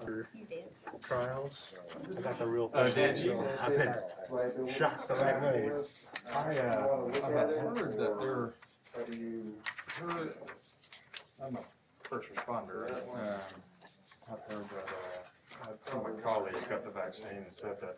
You did. trials. I got the real Oh, did you? so I've been shocked the right way. I've heard that they're, I'm a first responder. I've heard that some of my colleagues got the vaccine and said that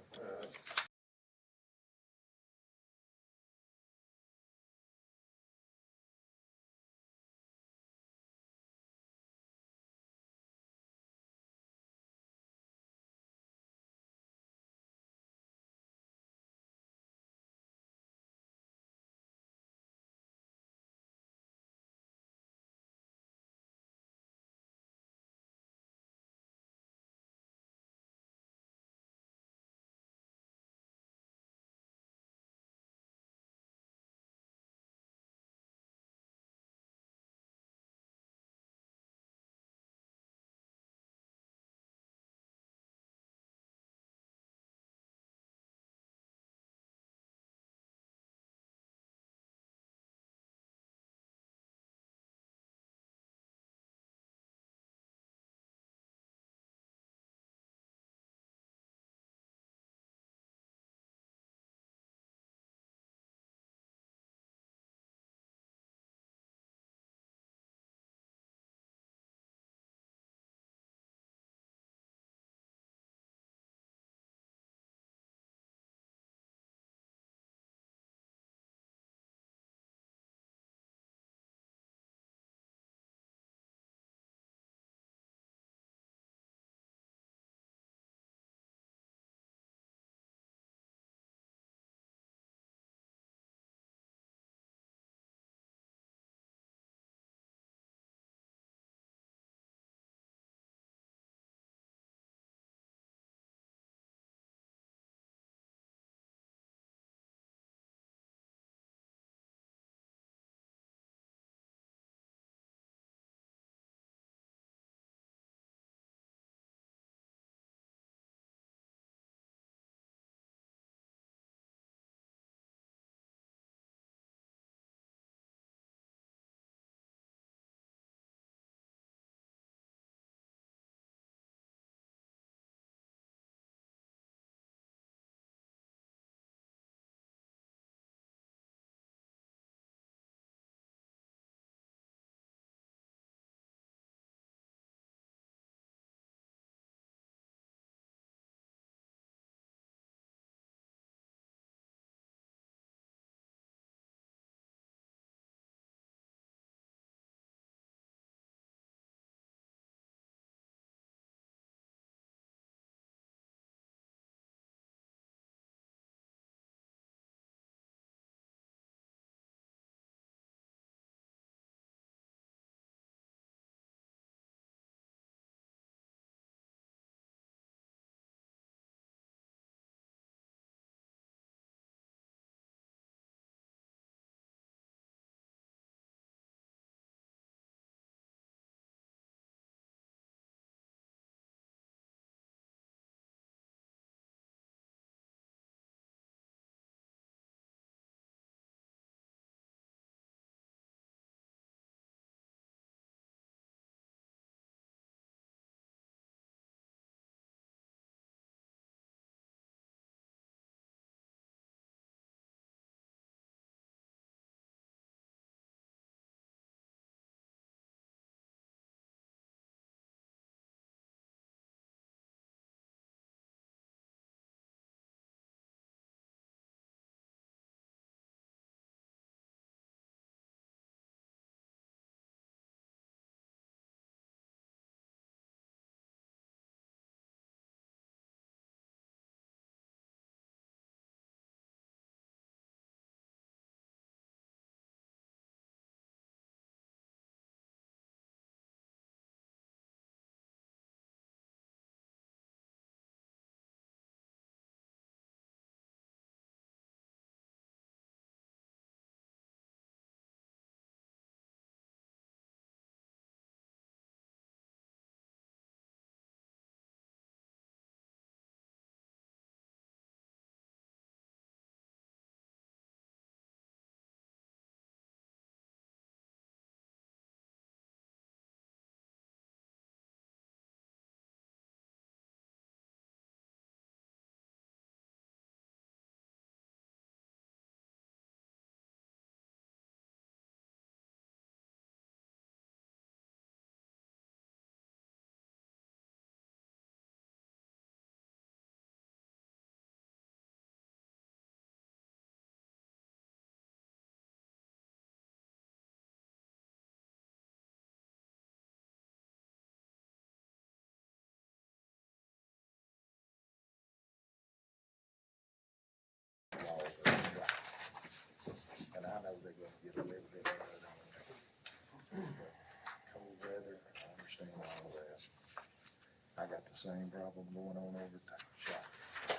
the same problem going on over at the shop. So,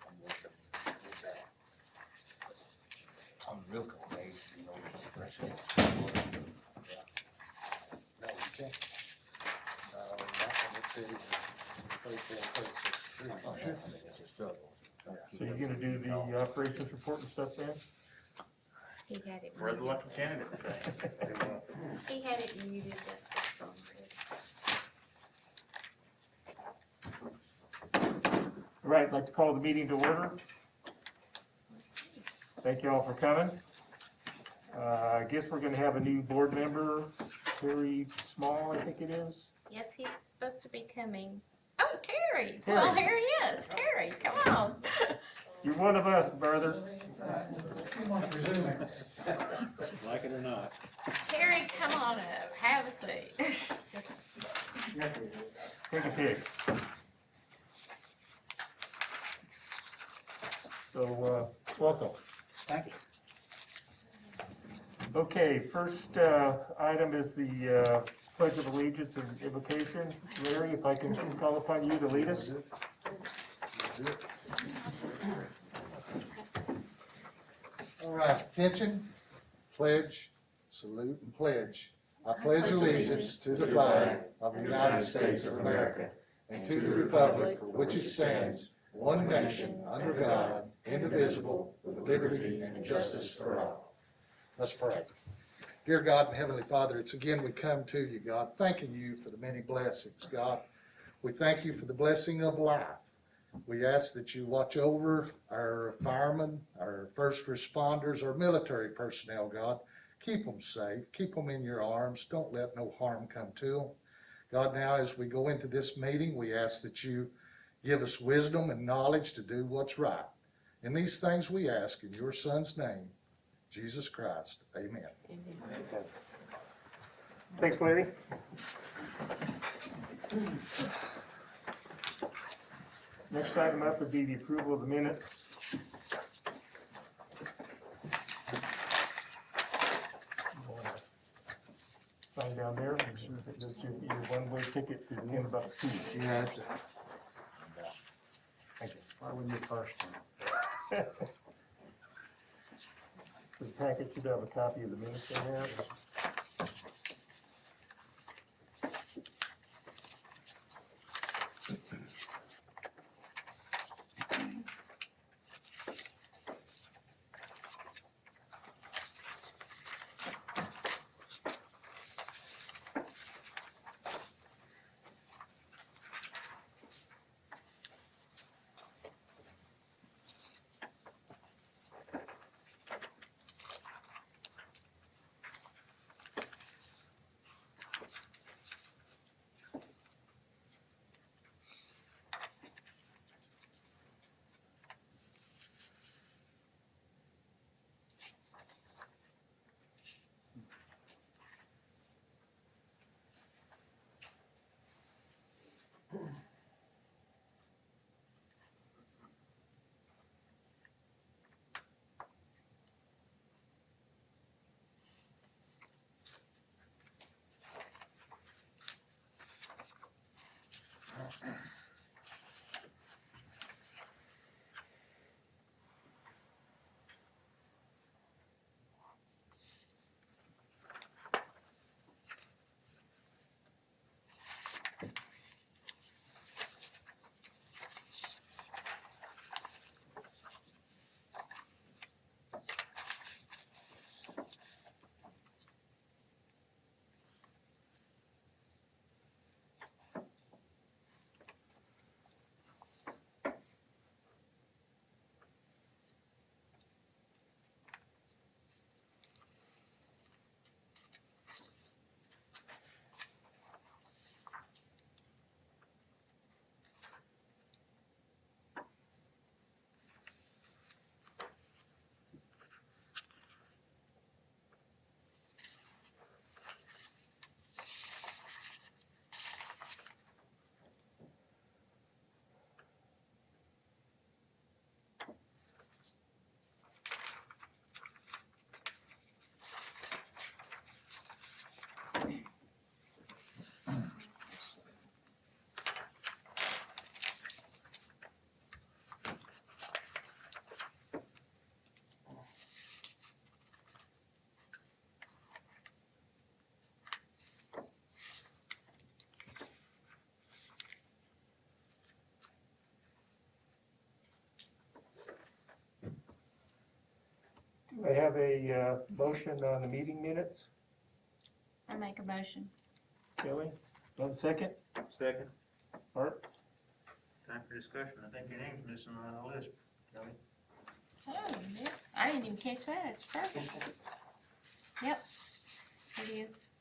I'm working with that. I'm real confused, you know, No, you can't. Nothing, it said it was 34, 36. I think it's a struggle. So you're gonna do the operations report and stuff then? He had it We're the muted. lucky candidate today. He had it muted, that's what's wrong with it. All right, I'd like to call the meeting to order. Thank you all for coming. I guess we're gonna have a new board member, Terry Small, I think it is. Yes, he's supposed to be coming. Oh, Terry, well, Terry. here he is, Terry, come on. You're one of us, brother. Like it or not. Terry, come on up, have a seat. Take a pic. So, welcome. Thank you. Okay, first item is the Pledge of Allegiance and invocation. Larry, if I can call upon you to lead us. All right, attention, pledge, salute and pledge. I pledge allegiance to the flag of the United States of America and to the republic for which it stands, one nation, under God, indivisible, with liberty and justice for all. Let's pray. Dear God and Heavenly Father, it's again we come to you, God, thanking you for the many blessings, God. We thank you for the blessing of life. We ask that you watch over our firemen, our first responders, our military personnel, God. Keep them safe. Keep them in your arms. Don't let no harm come to them. God, now as we go into this meeting, we ask that you give us wisdom and knowledge to do what's right. And these things we ask in your Son's name, Jesus Christ. Amen. Thanks, Larry. Next item up would be the approval of the minutes. Sign down there, make sure that this is your one-way ticket to the inbox too. Yeah, that's it. Thank you. Why wouldn't you first one? The packet should have a copy of the minutes in there. have a motion on the meeting minutes? I make a motion. Kelly, do I have a second? Second. Art? Time for discussion. I think your name's missing on the list, Kelly. Oh, yes, I didn't even catch that, it's perfect. Yep, it is.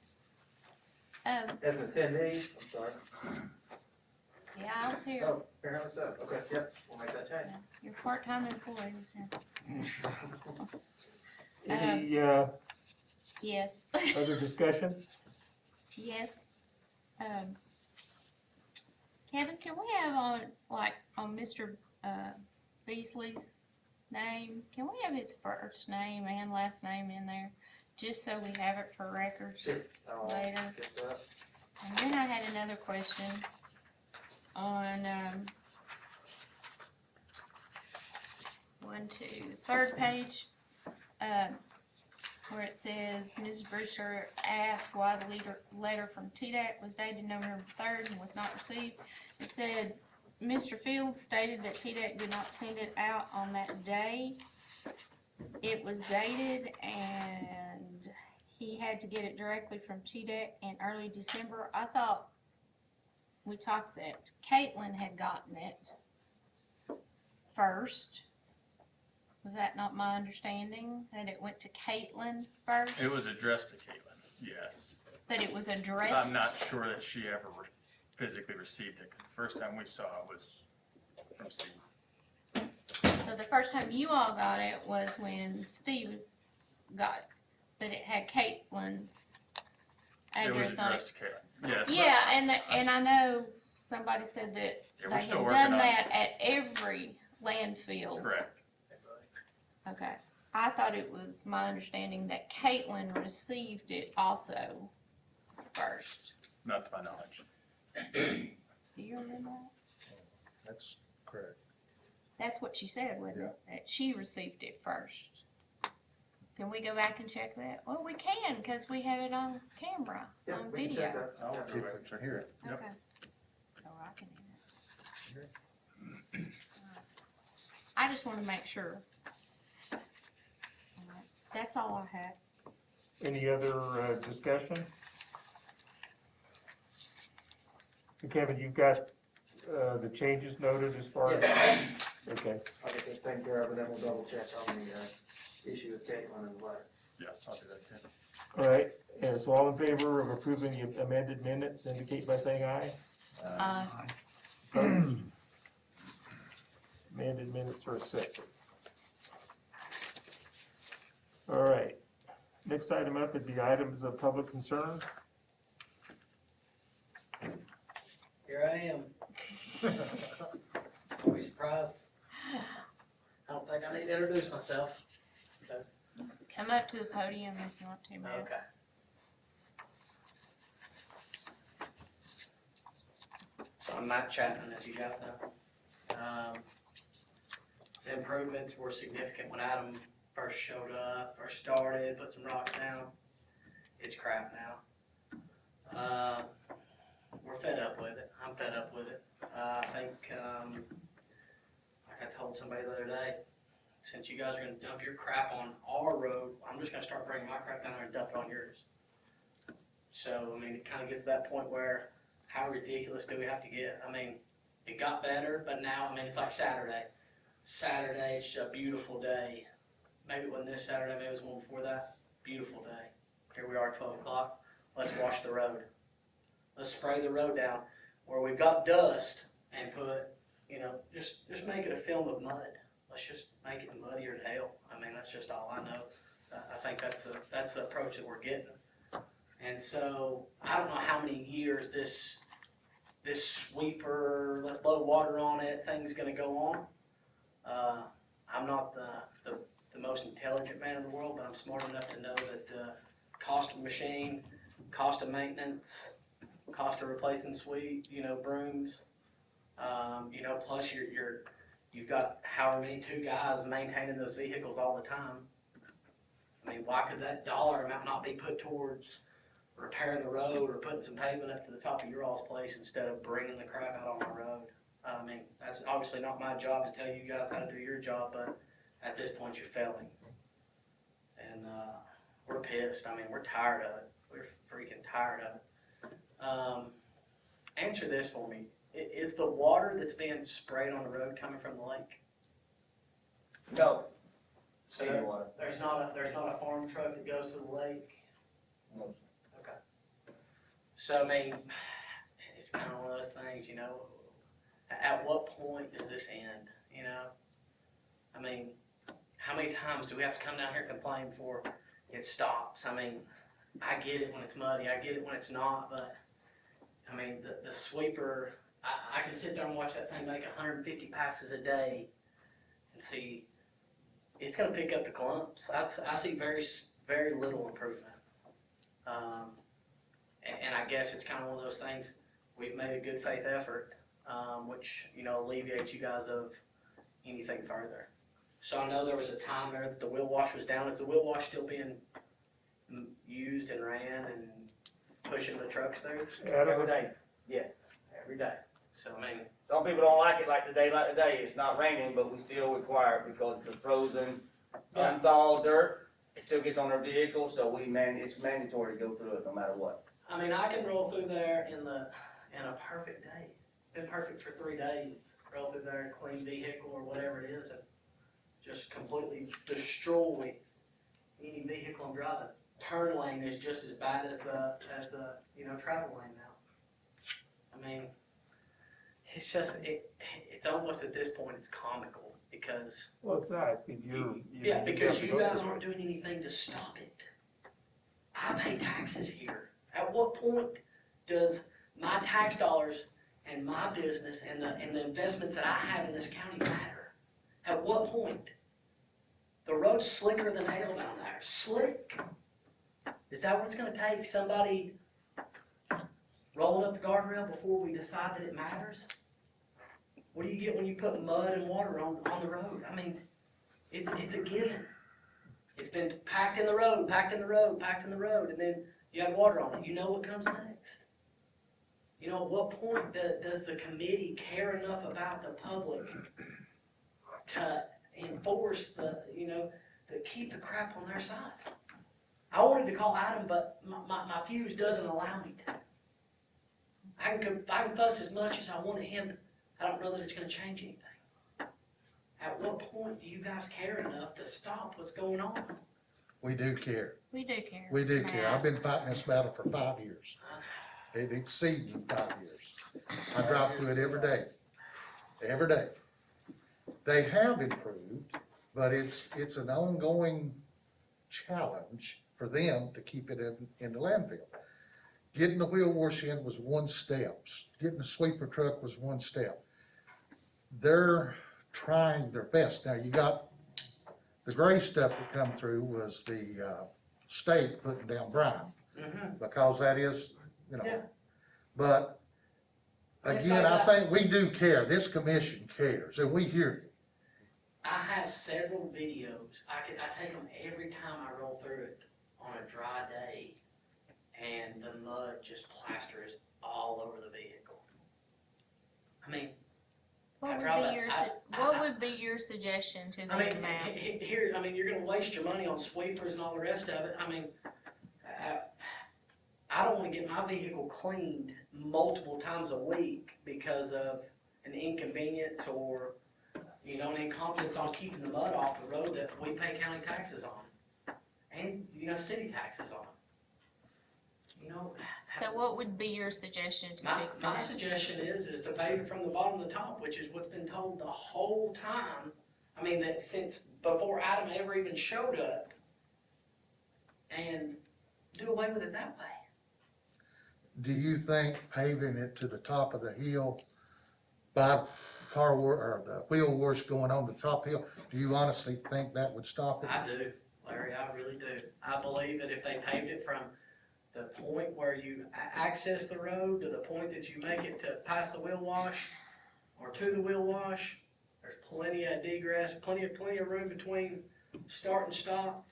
As an attendee, I'm sorry. Yeah, I was here. Oh, apparently so. Okay, yep, we'll make that change. Your part-time employee was here. Any Yes, other discussion? yes. Kevin, can we have on Mr. Beasley's name, can we have his first name and last name in there? Just so we have it for records Sure. later. Get that. And then I had another question on, third page, where it says, Mrs. Brewster asked why the letter from TDAC was dated November 3rd and was not received. It said, Mr. Fields stated that TDAC did not send it out on that day. It was dated and he had to get it directly from TDAC in early December. I thought we talked that Caitlin had gotten it first. Was that not my understanding, that it went to Caitlin first? It was addressed to Caitlin, yes. But it was addressed? I'm not sure that she ever physically received it, 'cause the first time we saw it was from Steve. So the first time you all got it was when Steve got it, but it had Caitlin's It was address on it. addressed to Caitlin, yes. Yeah, and I know somebody said that Yeah, they we're had still done working on that it. at every landfill. Correct. Okay. I thought it was my understanding that Caitlin received it also first. Not to my knowledge. Do you remember that? That's correct. That's what she said, wasn't it? That she received it first. Can we go back and check that? Well, we can, because we have it on camera, Yeah, on we can check video. that. I'll Yeah. go back and hear it. Yep. Okay. Oh, I can hear it. I just want to make sure. Alright, that's all I had. Any other discussion? Kevin, you've got the changes noted as far as? Okay, I'll get this taken care of, and then we'll double check on the issue with Caitlin and the letter. Yes, I'll do that too. all right, and so all in favor of approving the amended minutes indicate by saying aye. Opposed? Amended minutes are accepted. All right, next item up is the items of public concern. Here I am. Are we surprised? I don't think I need to introduce myself. Because, Come up to the podium if you want to, Matt. okay. So I'm Matt Chapman, as you guys know. The improvements were significant when Adam first showed up, first started, put some rocks down. It's crap now. We're fed up with it. I'm fed up with it. I think, like I told somebody the other day, since you guys are gonna dump your crap on our road, I'm just gonna start bringing my crap down there and dump it on yours. So, I mean, it kinda gets to that point where, how ridiculous do we have to get? I mean, it got better, but now, I mean, it's like Saturday. Saturday, it's a beautiful day. Maybe it wasn't this Saturday, maybe it was the one before that. Beautiful day. Here we are at 12 o'clock. Let's wash the road. Let's spray the road down where we've got dust and put, just make it a film of mud. Let's just make it muddier than hell. I mean, that's just all I know. I think that's the approach that we're getting. And so I don't know how many years this sweeper, let's blow water on it, thing's gonna go on. I'm not the most intelligent man in the world, but I'm smart enough to know that the cost of machine, cost of maintenance, cost of replacing brooms, plus you've got however many two guys maintaining those vehicles all the time. I mean, why could that dollar amount not be put towards repairing the road or putting some pavement up to the top of your all's place instead of bringing the crap out on my road? I mean, that's obviously not my job to tell you guys how to do your job, but at this point you're failing. And, we're pissed. I mean, we're tired of it. We're freaking tired of it. Answer this for me. Is the water that's being sprayed on the road coming from the lake? No. So City water. there's not a farm truck that goes to the lake? No. Okay. So, I mean, it's kind of one of those things, you know, at what point does this end, you know? I mean, how many times do we have to come down here and complain before it stops? I mean, I get it when it's muddy, I get it when it's not, but, I mean, the sweeper, I can sit there and watch that thing make 150 passes a day and see, it's gonna pick up the clumps. I see very little improvement. And I guess it's kind of one of those things, we've made a good faith effort, which, you know, alleviates you guys of anything further. So I know there was a time there that the wheel wash was down. Is the wheel wash still being used and ran and pushing the trucks there? Every day, yes, every day. So, I mean, Some people don't like it like today. It's not raining, but we still require it because the frozen, Yeah. unthawed dirt, it still gets on our vehicle, so it's mandatory to go through it no matter what. I mean, I can roll through there in a perfect day. Been perfect for 3 days. Roll through there, clean vehicle or whatever it is, and just completely destroy any vehicle I'm driving. Turn lane is just as bad as the travel lane now. I mean, it's just it's almost at this point it's comical because Well, it's not, because because you guys aren't doing anything to stop it. I pay taxes here. At what point does my tax dollars and my business and the investments that I have in this county matter? At what point? The road's slicker than hell down there. Slick. Is that what it's gonna take? Somebody rolling up the guardrail before we decide that it matters? What do you get when you put mud and water on the road? I mean, it's a given. It's been packed in the road, and then you have water on it. You know what comes next. You know, at what point does the committee care enough about the public to enforce to keep the crap on their side? I wanted to call Adam, but my fuse doesn't allow me to. I can fuss as much as I want at him. I don't know that it's going to change anything. At what point do you guys care enough to stop what's going on? We do care. We do care. We do care. Matt. I've been fighting this battle for 5 years. It exceeded 5 years. I drive through it every day. Every day. They have improved, but it's an ongoing challenge for them to keep it in the landfill. Getting the wheel wash in was one step. Getting the sweeper truck was one step. They're trying their best. Now, you got the gray stuff that come through was the state putting down brine, because that is, Yeah. But It's again, like I that. think we do care. This commission cares, and we hear you. I have several videos. I take them every time I roll through it on a dry day, and the mud just plasters all over the vehicle. I mean, What drive would it. be your, what would be your suggestion to I them, mean, Matt? here, I mean, you're gonna waste your money on sweepers and all the rest of it. I mean, I don't wanna get my vehicle cleaned multiple times a week because of an inconvenience or, an incompetence on keeping the mud off the road that we pay county taxes on. And, city taxes on. So what would be your suggestion to My fix that? suggestion is to pave it from the bottom to the top, which is what's been told the whole time. I mean, that since before Adam ever even showed up, and do away with it that way. Do you think paving it to the top of the hill by the wheel wash going on the top hill, do you honestly think that would stop it? I do, Larry, I really do. I believe that if they paved it from the point where you access the road to the point that you make it to past the wheel wash or to the wheel wash, there's plenty of degress, plenty of room between start and stop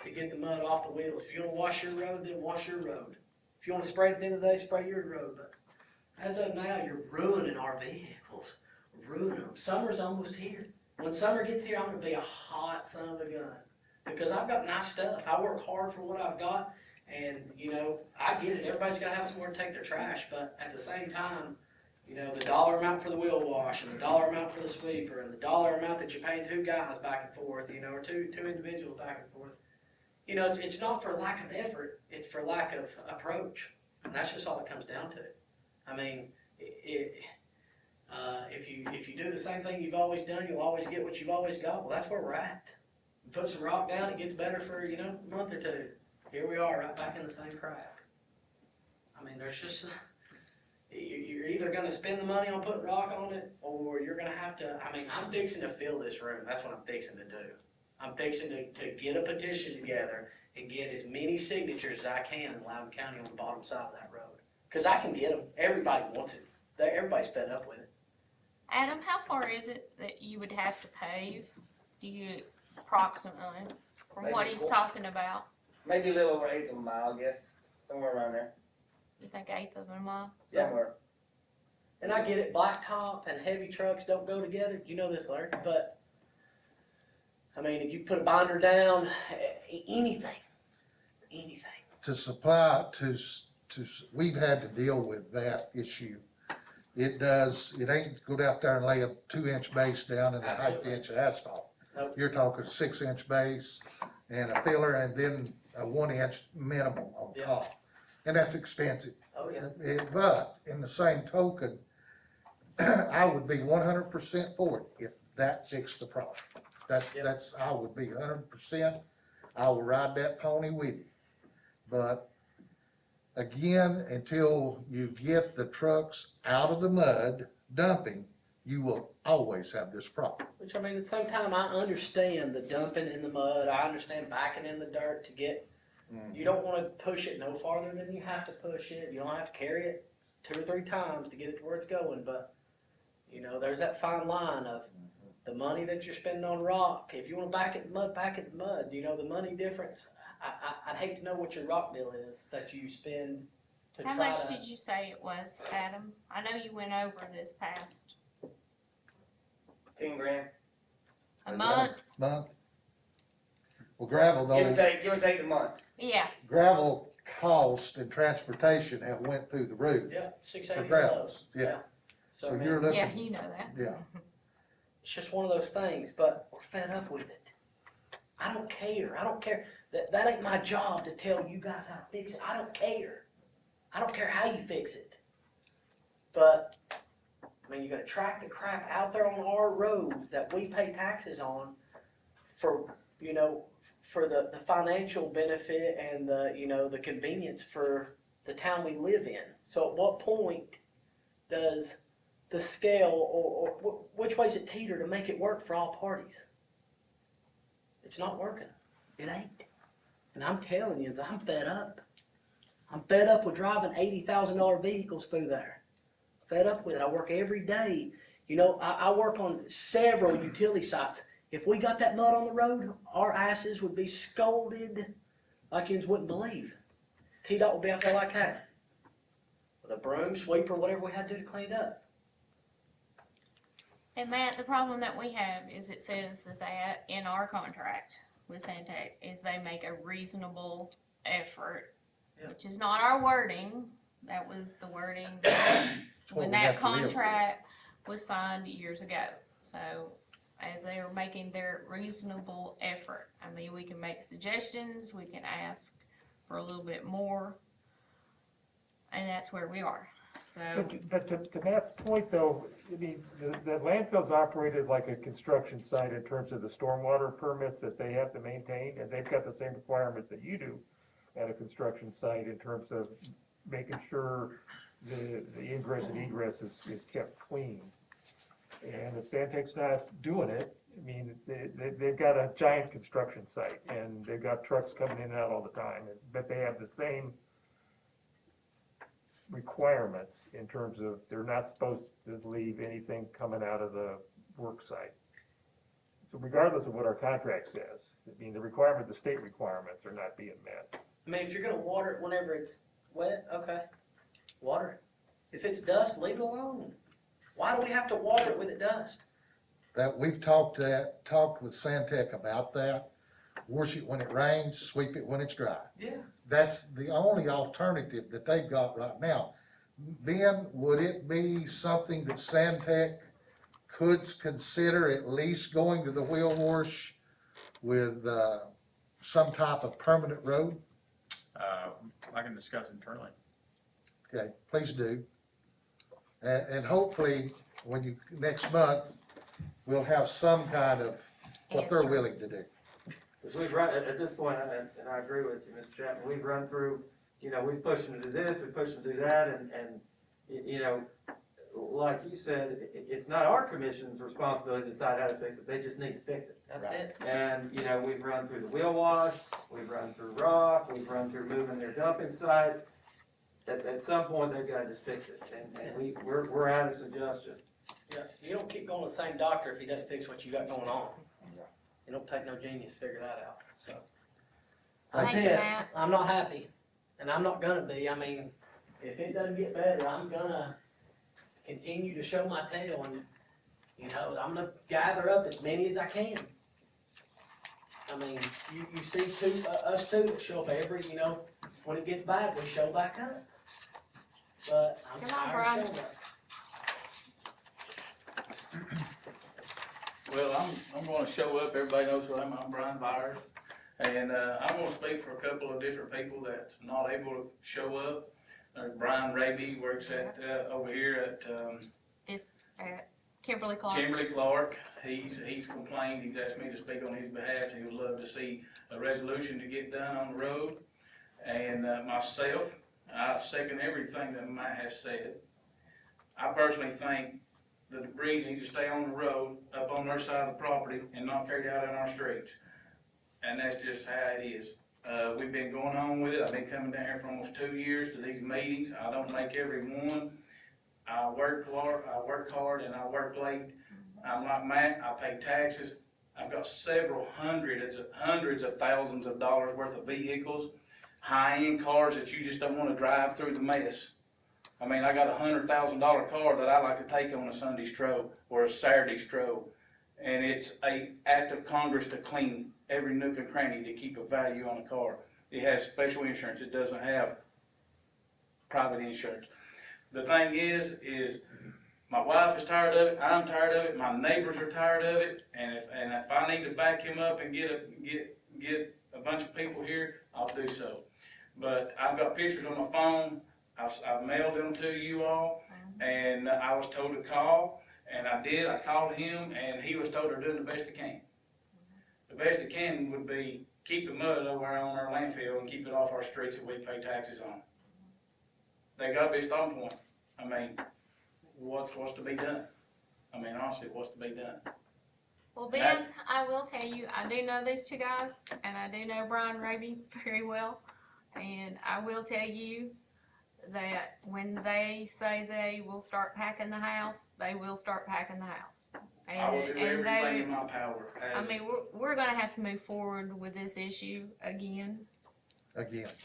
to get the mud off the wheels. If you wanna wash your road, then wash your road. If you wanna spray it at the end of the day, spray your road. But as of now, you're ruining our vehicles, ruining them. Summer's almost here. When summer gets here, I'm gonna be a hot son of a gun. Because I've got nice stuff. I work hard for what I've got, and, you know, I get it. Everybody's gotta have somewhere to take their trash, but at the same time, you know, the dollar amount for the wheel wash, and the dollar amount for the sweeper, and the dollar amount that you're paying two guys back and forth, you know, or two individuals back and forth. You know, it's not for lack of effort, it's for lack of approach. And that's just all it comes down to. I mean, if you do the same thing you've always done, you'll always get what you've always got. Well, that's where we're at. You put some rock down, it gets better for, you know, a month or two. Here we are, right back in the same crap. I mean, there's just, you're either gonna spend the money on putting rock on it, or you're gonna have to, I mean, I'm fixing to fill this room. That's what I'm fixing to do. I'm fixing to get a petition together and get as many signatures as I can in Loudon County on the bottom side of that road. Cause I can get them. Everybody wants it. Everybody's fed up with it. Adam, how far is it that you would have to pave? Do you approximately, from what Maybe he's four. talking about? Maybe a little over 1/8 of a mile, I guess, somewhere around there, You think 1/8 of a mile? Yeah. somewhere. And I get it, blacktop and heavy trucks don't go together. You know this, Larry, but I mean, if you put a binder down, anything. To supply, we've had to deal with that issue. It ain't go out there and lay a 2-inch base down and a 1/2 Absolutely. inch of asphalt. Nope. You're talking 6-inch base and a filler and then a 1-inch minimum on Yeah. top. And that's expensive. Oh, yeah. But in the same token, I would be 100% for it if that fixed the problem. Yep. I would be 100%. I will ride that pony with you. But again, until you get the trucks out of the mud dumping, you will always have this problem. Which, I mean, at the same time, I understand the dumping in the mud. I understand backing in the dirt to get, you don't want to push it no farther than you have to push it. You don't have to carry it 2 or 3 times to get it to where it's going. But, you know, there's that fine line of the money that you're spending on rock. If you want to back it in the mud, back it in the mud. You know, the money difference. I'd hate to know what your rock bill is that you spend to How try much to. did you say it was, Adam? I know you went over this past 10 grand, a month. Month? Well, gravel though, give or take the month. Yeah, gravel cost and transportation have went through the roof. Yeah, 6, For 8 gravels, lows. yeah. So, I So mean, you're yeah, looking, you know that. yeah. it's just one of those things, but we're fed up with it. I don't care. That ain't my job to tell you guys how to fix it. I don't care. I don't care how you fix it. But, I mean, you're gonna track the crap out there on our road that we pay taxes on for, you know, for the financial benefit and the convenience for the town we live in. So at what point does the scale or which way's it teeter to make it work for all parties? It's not working. It ain't. And I'm telling you, I'm fed up. I'm fed up with driving $80,000 vehicles through there. Fed up with it. I work every day. You know, I work on several utility sites. If we got that mud on the road, our asses would be scolded like you wouldn't believe. T-Dot would be out there like that. With a broom, sweeper, whatever we had to do to clean it up. And Matt, the problem that we have is it says that in our contract with Santec is they make a reasonable effort, Yep. which is not our wording. That was the wording what when we have that to live with. contract was signed years ago. So as they are making their reasonable effort, I mean, we can make suggestions, we can ask for a little bit more, and that's where we are. So, But to Matt's point though, I mean, the landfill's operated like a construction site in terms of the stormwater permits that they have to maintain, and they've got the same requirements that you do at a construction site in terms of making sure the ingress and egress is kept clean. And if Santec's not doing it, I mean, they've got a giant construction site, and they've got trucks coming in and out all the time, but they have the same requirements in terms of they're not supposed to leave anything coming out of the work site. So regardless of what our contract says, I mean, the state requirements are not being met. I mean, if you're gonna water it whenever it's wet, okay, water it. If it's dust, leave it alone. Why do we have to water it with it dust? That, we've talked with Santec about that. wash it when it rains, sweep it when it's dry. Yeah. That's the only alternative that they've got right now. Ben, would it be something that Sandtech could consider at least going to the wheel wash with, some type of permanent road? I can discuss internally. Okay, please do. And hopefully, when you, next month, we'll have some kind of what they're Answer. willing to do. Because we've run, at this point, and I agree with you, Mr. Chapman, we've run through, we've pushed them to do this, we pushed them to do that, and like you said, it's not our commission's responsibility to decide how to fix it, they just need to fix it. That's it. And, we've run through the wheel wash, we've run through rock, we've run through moving their dumping sites. At some point, they've gotta just fix it, and we're out of suggestion. Yeah, you don't keep going to the same doctor if he doesn't fix what you got going on. It don't take no genius to figure that out, so. I'm Thank you, pissed, Matt. I'm not happy, and I'm not gonna be, I mean, if it doesn't get better, I'm gonna continue to show my tail and, I'm gonna gather up as many as I can. I mean, you see us two that show up every, when it gets bad, we show back up. But I'm Come on, tired Brian. of showing up. Well, I'm gonna show up, everybody knows who I'm Brian Byers, and, I'm gonna speak for a couple of different people that's not able to show up. Brian Raby works at, over here at, It's at Kimberly Clark. Kimberly Clark. He's complained, he's asked me to speak on his behalf, and he would love to see a resolution to get done on the road. And, myself, I second everything that Matt has said. I personally think the debris needs to stay on the road, up on their side of the property, and not carried out in our streets. And that's just how it is. We've been going on with it. I've been coming down here for almost 2 years to these meetings. I don't make every one. I work hard, and I work late. I'm like Matt, I pay taxes. I've got several hundreds of thousands of dollars worth of vehicles, high-end cars that you just don't want to drive through the mess. I mean, I got a $100,000 car that I like to take on a Sunday stroll or a Saturday stroll. And it's an act of Congress to clean every nook and cranny to keep a value on a car. It has special insurance. It doesn't have private insurance. The thing is my wife is tired of it. I'm tired of it. My neighbors are tired of it. And if I need to back him up and get a bunch of people here, I'll do so. But I've got pictures on my phone. I've mailed them to you all, and I was told to call, and I did. I called him, and he was told they're doing the best they can. The best they can would be keep the mud over on our landfill and keep it off our streets that we pay taxes on. They got to be a starting point. I mean, what's to be done? I mean, honestly, what's to be done? Well, Ben, I will tell you, I do know these two guys, and I do know Brian Raby very well, and I will tell you that when they say they will start packing the house, they will start packing the house. I will do everything in my power. I mean, we're gonna have to move forward with this issue again. I get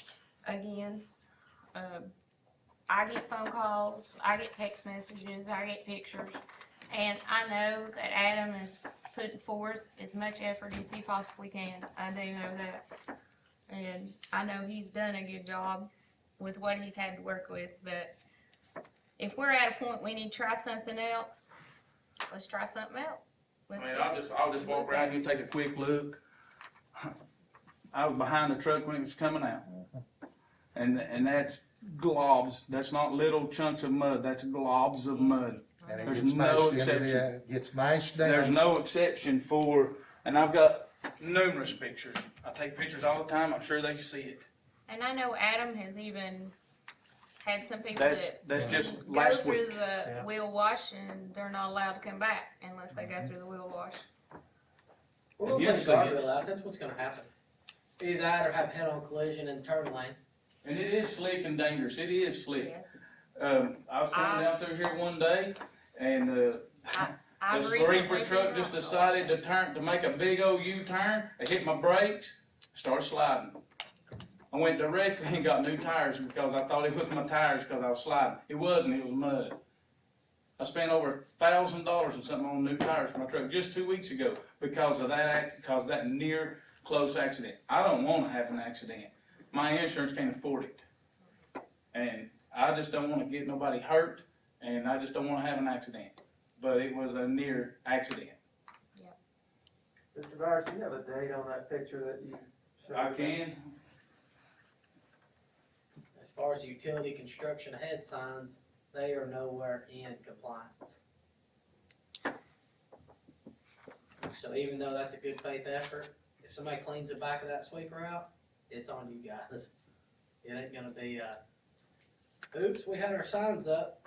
phone calls, I get text messages, I get pictures, and I know that Adam is putting forth as much effort as he possibly can. I do know that. And I know he's done a good job with what he's had to work with, but if we're at a point we need to try something else, let's try something else. I mean, I'll just walk around here and take a quick look. I was behind the truck when it was coming out. And that's globs, that's not little chunks of mud, that's globs of mud. And it There's gets no mashed into exception. gets mashed down. There's no exception for, and I've got numerous pictures. I take pictures all the time, I'm sure they see it. And I know Adam has even had some people that That's just go last through week. the wheel wash and they're not allowed to come back unless they go through the wheel wash. We're gonna Yes, put a sir. guardrail out, that's what's gonna happen. Either that or have head-on collision in the turn lane. And it is slick and dangerous, it is slick. Yes. I was coming down through here one day, and, I've this recently reaper been truck out. just decided to make a big old U-turn. I hit my brakes, started sliding. I went directly and got new tires because I thought it was my tires because I was sliding. It wasn't, it was mud. I spent over $1,000 on something on new tires for my truck just 2 weeks ago because of that near close accident. I don't wanna have an accident. My insurance can't afford it. And I just don't wanna get nobody hurt, and I just don't wanna have an accident. But it was a near accident. Mr. Byers, do you have a date on that picture that you showed? I can, As far as utility construction ahead signs, they are nowhere in compliance. So even though that's a good faith effort, if somebody cleans the back of that sweeper out, it's on you guys. It ain't gonna be, oops, we had our signs up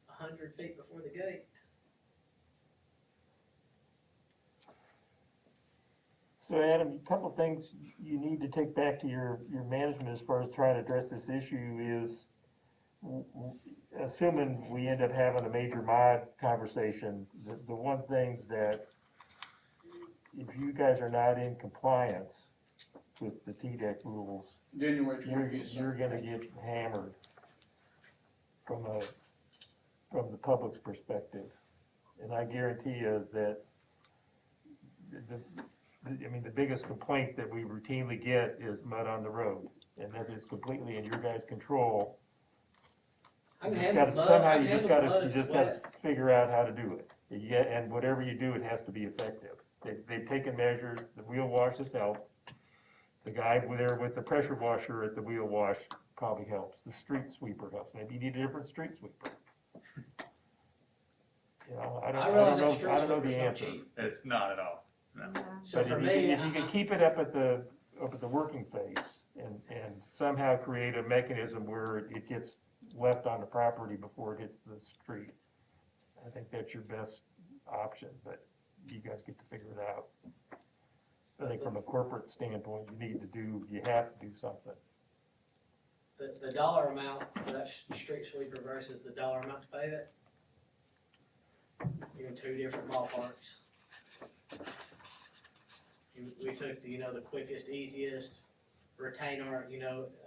100 feet before the gate. So Adam, a couple of things you need to take back to your management as far as trying to address this issue is, assuming we end up having a major mod conversation, the one thing that, if you guys are not in compliance with the TDEC rules, January 20th. you're gonna get hammered from the public's perspective. And I guarantee you that the biggest complaint that we routinely get is mud on the road, and that is completely in your guys' control. I can You handle gotta- mud, Somehow I you can just handle gotta, mud you if just it's gotta wet. figure out how to do it. And whatever you do, it has to be effective. They've taken measures, the wheel wash has helped. The guy there with the pressure washer at the wheel wash probably helps. The street sweeper helps. Maybe you need a different street sweeper. You know, I I realize that don't street know the sweeper's not answer. cheap. It's not at all, no. So But for if me, you can keep it up at the working phase and somehow create a mechanism where it gets left on the property before it hits the street, I think that's your best option, but you guys get to figure it out. I think from a corporate standpoint, you have to do something. the dollar amount for that street sweeper versus the dollar amount to pay it, you're in two different ballparks. We took the quickest, easiest, retain our,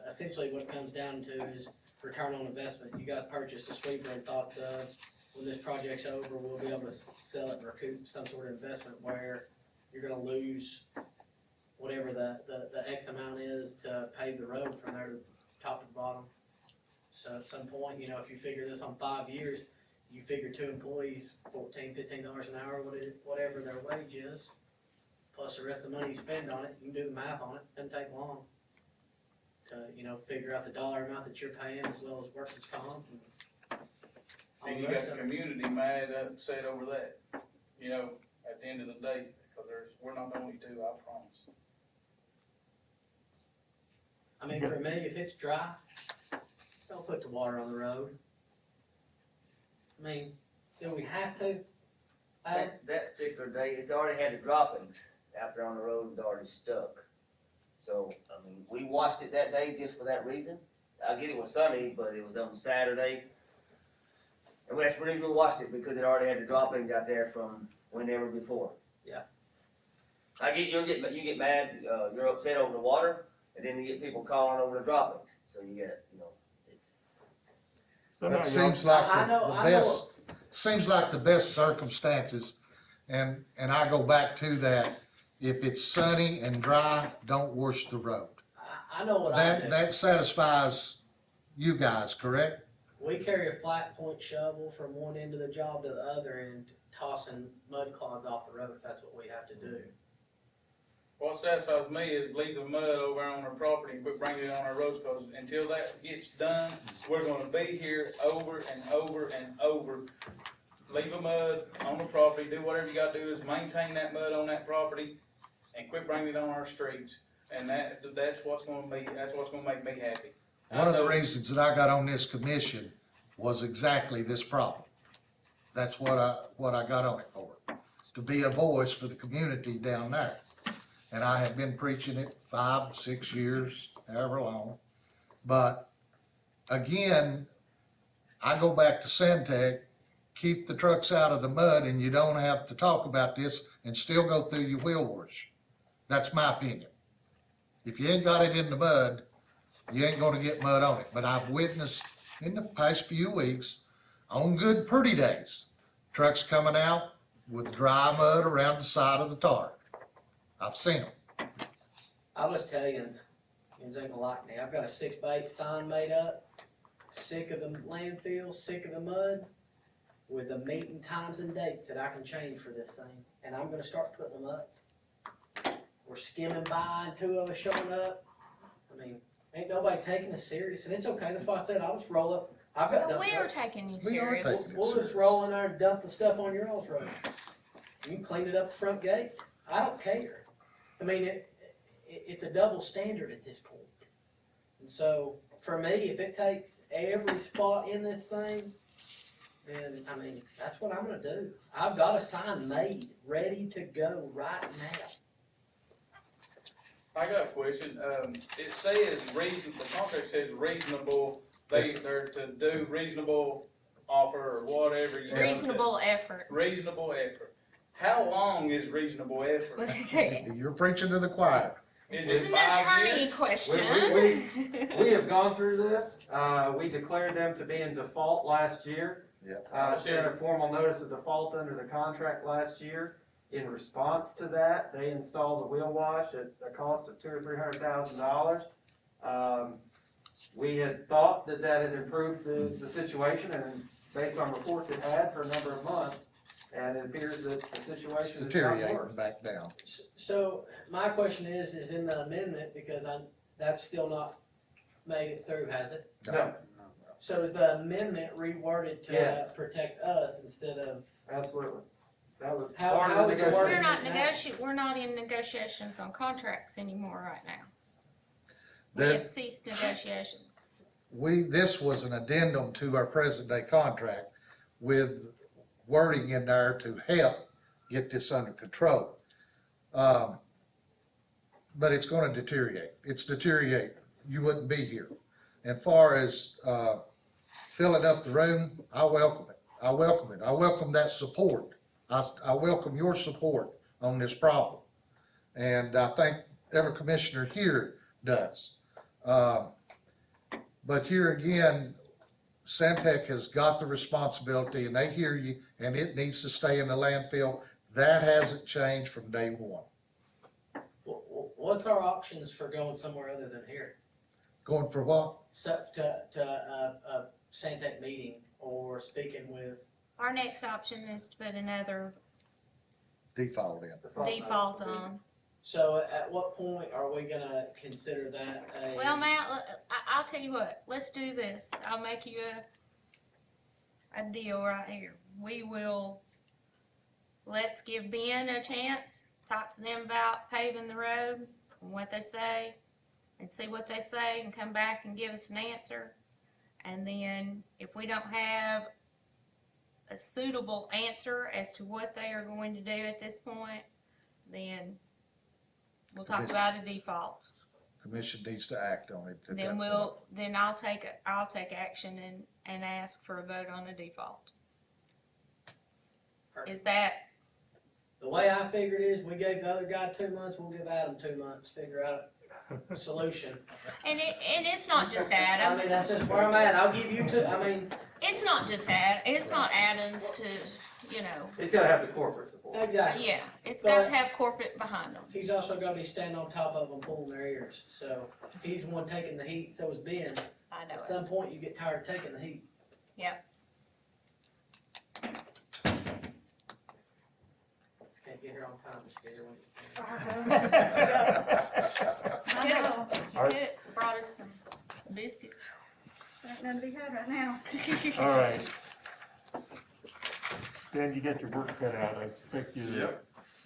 essentially what it comes down to is return on investment. You guys purchased a sweeper and thoughts of, when this project's over, we'll be able to sell it and recoup some sort of investment where you're gonna lose whatever the X amount is to pave the road from there to top to bottom. So at some point, if you figure this on 5 years, you figure 2 employees, $14, $15 an hour, whatever their wage is, plus the rest of the money you spend on it, you can do the math on it, doesn't take long to, figure out the dollar amount that you're paying as well as workers' comp and all And the you rest got of the it. community mad, upset over that, at the end of the day, because we're not the only two, I promise. I mean, for me, if it's dry, don't put the water on the road. I mean, do we have to? That particular day, it's already had the droppings out there on the road, it's already stuck. So, I mean, we washed it that day just for that reason. I get it was sunny, but it was on Saturday. And that's the reason we washed it, because it already had the droppings out there from whenever before. Yeah. You get mad, you're upset over the water, and then you get people calling over the droppings. So you get, it's. Somehow That y'all- seems like I know- the I know- best, seems like the best circumstances. And I go back to that, if it's sunny and dry, don't wash the road. I know what I do. That satisfies you guys, correct? We carry a flat point shovel from one end of the job to the other and tossing mud clods off the road if that's what we have to do. What satisfies me is leave the mud over on our property and quit bringing it on our roads, because until that gets done, we're gonna be here over and over and over. Leave the mud on the property, do whatever you gotta do is maintain that mud on that property and quit bringing it on our streets. And that's what's gonna make me happy. One of I the know- reasons that I got on this commission was exactly this problem. That's what I got on it for, to be a voice for the community down there. And I have been preaching it 5, 6 years, however long. But again, I go back to Santec, keep the trucks out of the mud and you don't have to talk about this and still go through your wheel wash. That's my opinion. If you ain't got it in the mud, you ain't gonna get mud on it. But I've witnessed in the past few weeks, on good pretty days, trucks coming out with dry mud around the side of the tar. I've seen them. I'll just tell you, you ain't gonna like me, I've got a 6x8 sign made up, sick of the landfill, sick of the mud, with the meeting times and dates that I can change for this thing, and I'm gonna start putting them up. We're skimming by and 2 of us showing up, I mean, ain't nobody taking us serious, and it's okay, that's why I said I'll just roll up, I've got Well, dump we are trucks. taking you We are serious. taking- We'll just roll in there and dump the stuff on your all's road. You can clean it up the front gate, I don't care. I mean, it's a double standard at this point. And so, for me, if it takes every spot in this thing, then, I mean, that's what I'm gonna do. I've got a sign made, ready to go right now. I got a question, it says the contract says reasonable, they're to do reasonable offer or whatever. you know, Reasonable effort. Reasonable effort. How long is reasonable effort? You're preaching to the choir. This Is is it an 5 attorney years? question. We have gone through this, we declared them to be in default last year. Yep. Sent a formal notice of default under the contract last year. In response to that, they installed a wheel wash at a cost of $200,000 or $300,000. We had thought that had improved the situation, and based on reports it had for a number of months, and it appears that the situation has gotten Deteriorating worse. back down. So, my question is in the amendment, because that's still not made it through, has it? No, So is the amendment reworded to Yes. protect us instead of, absolutely. That was How- part how of is the the negotiation. We're not in negotiations on contracts anymore right now. We There- have ceased negotiations. This was an addendum to our present day contract with wording in there to help get this under control. But it's gonna deteriorate. It's deteriorating. You wouldn't be here. And far as, filling up the room, I welcome it. I welcome it. I welcome that support. I welcome your support on this problem. And I think every commissioner here does. But here again, Santec has got the responsibility and they hear you and it needs to stay in the landfill. That hasn't changed from day one. what's our options for going somewhere other than here? Going for what? To a Santec meeting or speaking with, Our next option is to put another Default in. default on. so at what point are we gonna consider that a? Well, Matt, I'll tell you what, let's do this. I'll make you a deal right here. Let's give Ben a chance, talk to them about paving the road and what they say, and see what they say and come back and give us an answer. And then if we don't have a suitable answer as to what they are going to do at this point, then we'll talk about a default. Commission needs to act on it. at Then that point. I'll take action and ask for a vote on a default. Is that, The way I figured is, we gave the other guy 2 months, we'll give Adam 2 months, figure out a solution. and it's not just I Adam, mean, that's just where I'm at, I'll give you 2, I mean, it's not just Adam, it's not Adams to, He's gotta have the corporate support. exactly. yeah, it's got to have corporate behind them. He's also gotta be standing on top of them, pulling their ears, so he's the one taking the heat, so is Ben. I know At it. some point, you get tired of taking the heat. Yeah. Can't get here on time, Mr. Gator. Could've brought us some biscuits. Ain't none to be had right now. All right. Dan, you got your work cut out. I think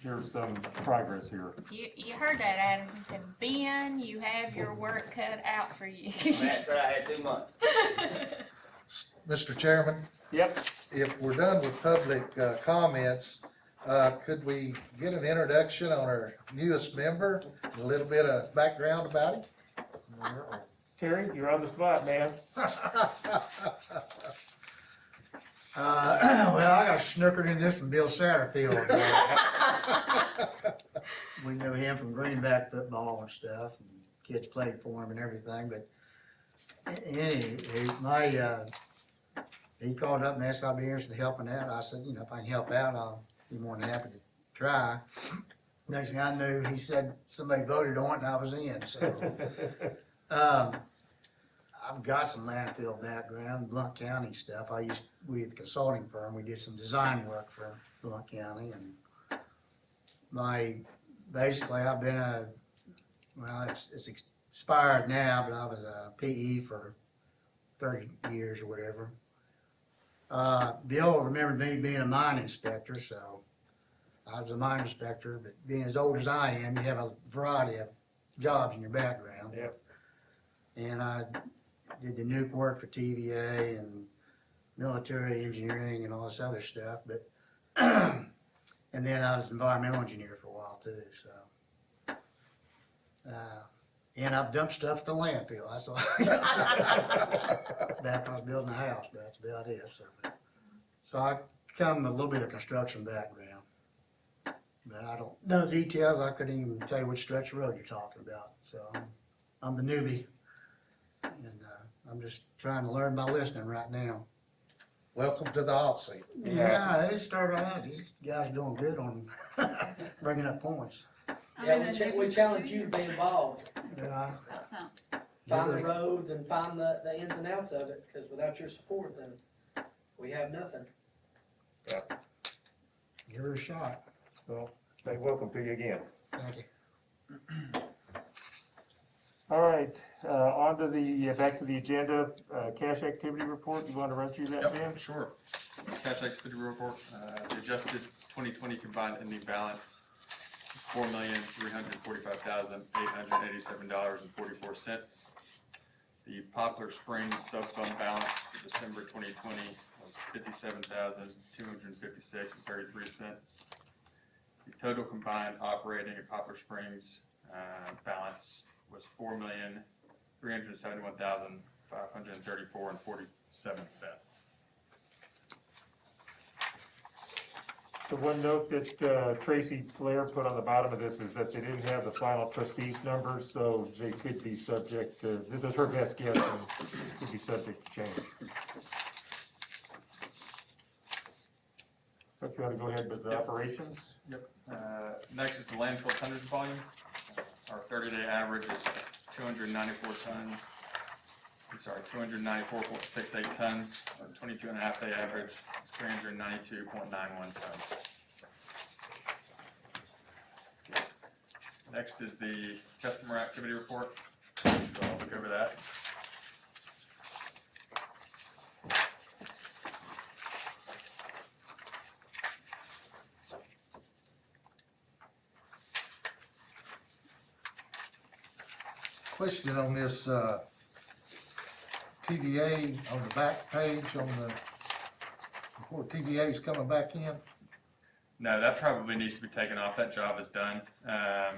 there's some progress here. You heard that, Adam. He said, Ben, you have your work cut out for you. That's right, I had 2 months. Mr. Chairman, Yep. if we're done with public comments, could we get an introduction on our newest member? A little bit of background about him? Terry, you're on the spot, man. Well, I got snookered in this from Bill Satterfield. We knew him from Greenback football and stuff, and kids played for him and everything, but he called up and asked if I'd be interested in helping out. I said, if I can help out, I'll be more than happy to try. Next thing I knew, he said somebody voted on it and I was in, so. I've got some landfill background, Blount County stuff. We had a consulting firm, we did some design work for Blount County and basically I've been it's expired now, but I was a PE for 30 years or whatever. Bill remembered me being a mine inspector, so I was a mine inspector, but being as old as I am, you have a variety of jobs in your background. Yep. And I did the nuke work for TVA and military engineering and all this other stuff, but, and then I was an environmental engineer for a while too, so. And I've dumped stuff at the landfill, that's all. Back when I was building a house, but that's about it, so I come with a little bit of construction background. But I don't know the details, I couldn't even tell you which stretch of road you're talking about, so I'm the newbie. And, I'm just trying to learn by listening right now. Welcome to the hot seat. Yeah, they started out, these guys are doing good on bringing up points. Yeah, we challenge you to be involved, Yeah. find the roads and find the ins and outs of it, because without your support, then we have nothing. Give her a shot. Well, say welcome to you again. Thank you. All right, on to back to the agenda, cash activity report. You want to run through that, Jim? Yep, sure. Cash activity report, the adjusted 2020 combined ending balance is $4,345,887.44. The Poplar Springs sub-fund balance for December 2020 was $57,256.33. The total combined operating at Poplar Springs balance was $4,371,534.47. The one note that Tracy Blair put on the bottom of this is that they didn't have the final trustees numbers, so they could be subject to, this is her best guess, and could be subject to change. So if you want to go ahead with the operations? Yep. Next is the landfill tonnage volume. Our 30-day average is 294.68 tons. Our 22.5-day average is 392.91 tons. Next is the customer activity report. So I'll look over that. Question on this, TVA on the back page before TVA is coming back in. No, that probably needs to be taken off. That job is done.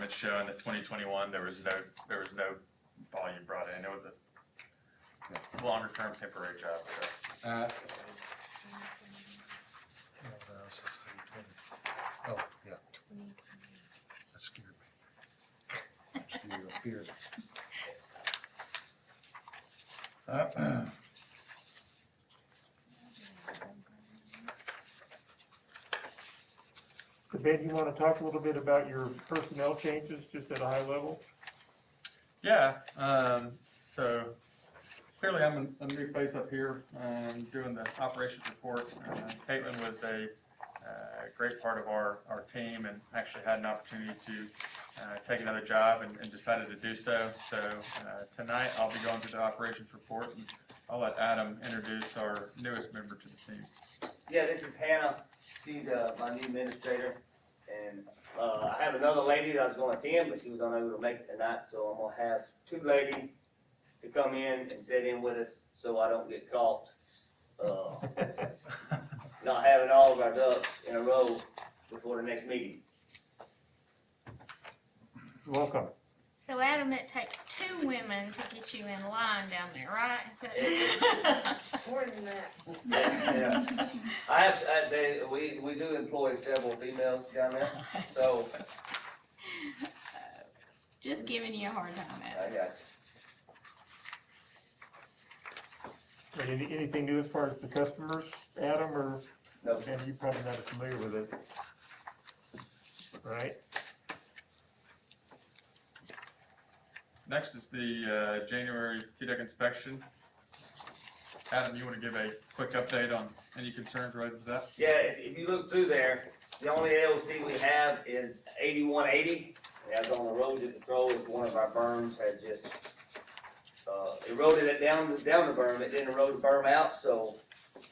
It's showing that 2021 there was no volume brought in. It was a longer term temporary job. So. Oh, yeah. That scared me. Scared up here. Ben, you want to talk a little bit about your personnel changes, just at a high level? Yeah, so clearly I'm a new face up here doing the operations report. Caitlin was a great part of our team and actually had an opportunity to take another job and decided to do so. So tonight I'll be going through the operations report and I'll let Adam introduce our newest member to the team. Yeah, this is Hannah. She's my new administrator. And I have another lady that I was going to attend, but she was unable to make it tonight. So I'm going to have two ladies to come in and sit in with us so I don't get caught not having all of our ducks in a row before the next meeting. Welcome. So Adam, it takes 2 women to get you in line down there, right? Is that More than that. Yeah. We do employ several females down there, so Just giving you a hard time, I Adam. got Anything new as far as the customers, Adam, or, no. and you're probably not familiar with it, right? Next is the January TDEC inspection. Adam, you want to give a quick update on any concerns related to that? Yeah, if you look through there, the only AOC we have is 8180. That's on erosion control. If one of our berms had just eroded it down the berm. It didn't erode the berm out, so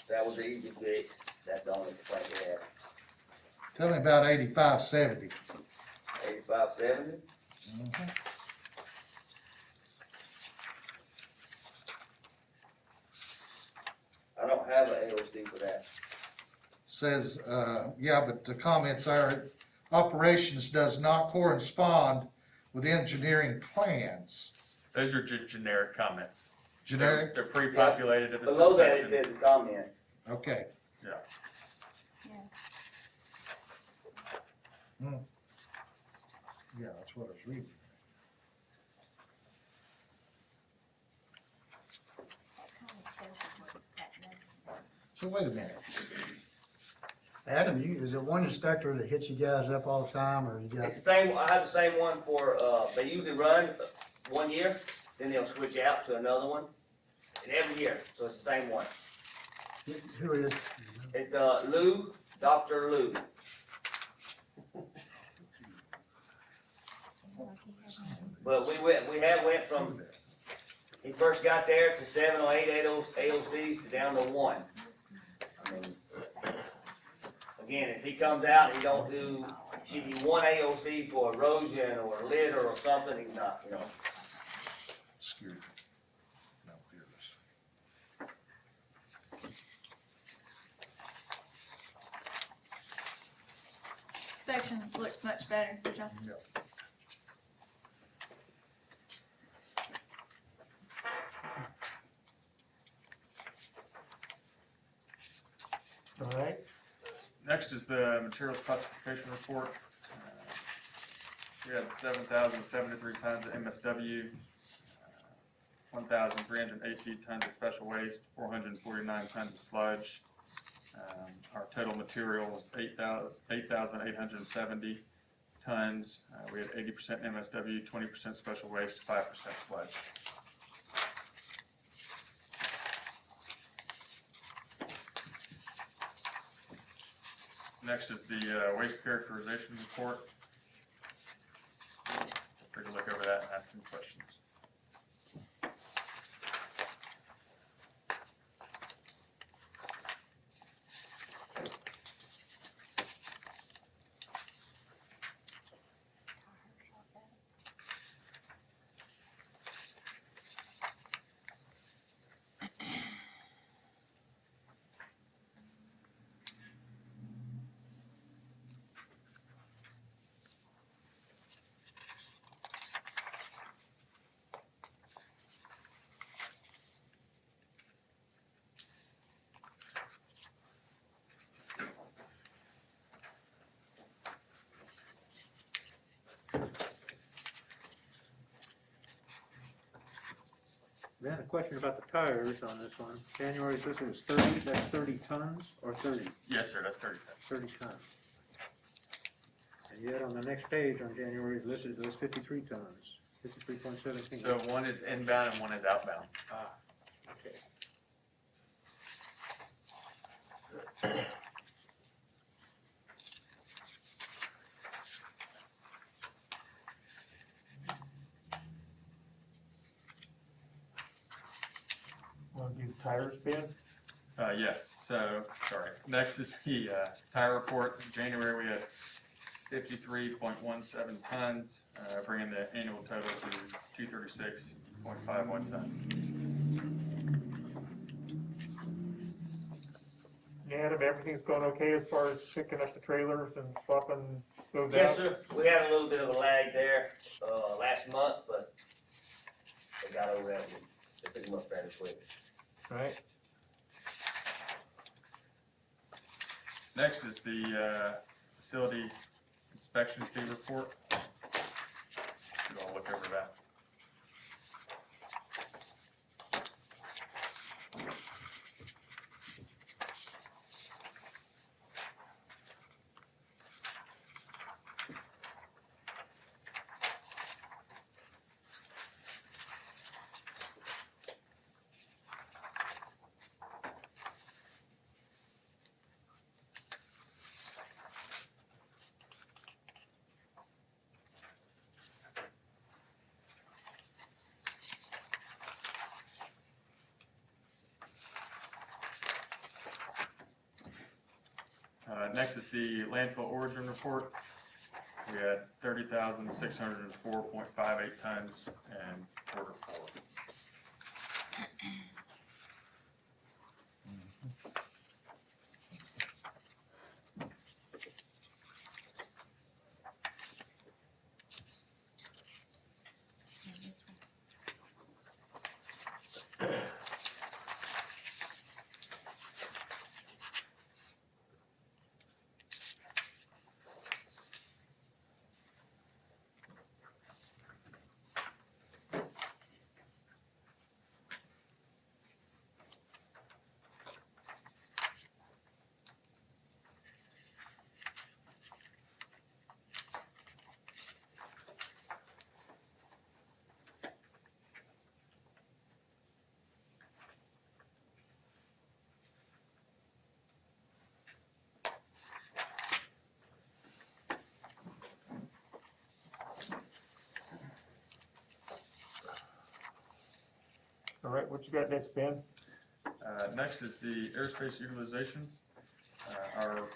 that was an easy fix. That's the only complaint we have. Tell me about 8570. 8570. I don't have an AOC for that. Says, yeah, but the comments are, operations does not correspond with engineering plans. Those are just generic comments. Generic? They're pre-populated at this Below that it inspection. says the comment. Okay. Yeah, that's what I was reading. So wait a minute. Adam, is it one inspector that hits you guys up all the time, or you got? It's the same, I have the same one for, they usually run 1 year, then they'll switch out to another one. And every year, so it's the same one. Who is? It's, Lou, Dr. Lou. But we went from, he first got there to 7 or 8 AOCs to down to 1. I mean, again, if he comes out and he don't do, give you 1 AOC for erosion or litter or something, he's not, you know. Excuse me. No, here it Inspection looks much better, John. is. Yeah. All right, Next is the materials classification report. We had 7,073 tons of MSW, 1,318 tons of special waste, 449 tons of sludge. Our total material was 8,870 tons. We had 80% MSW, 20% special waste, 5% sludge. Next is the waste characterization report. Take a look over that and ask any questions. Then a question about the tires on this one. January's listed as 30, that's 30 tons or 30? Yes, sir, that's 30 tons. 30 tons. And yet on the next page on January's listed as 53 tons, 53.17. So one is inbound and one is outbound. Ah, okay. want to do the tires, Ben? Yes, so, sorry. Next is the tire report. In January, we had 53.17 tons, bringing the annual total to 236.51 tons. Adam, everything's going okay as far as picking up the trailers and swapping those out? Yes, sir. We had a little bit of a lag there, last month, but they got over that. They picked them up fairly quick. Right, Next is the facility inspection fee report. You all look over that. Next is the landfill origin report. We had 30,604.58 tons in quarter four. All right, what you got next, Ben? Next is the airspace utilization. Our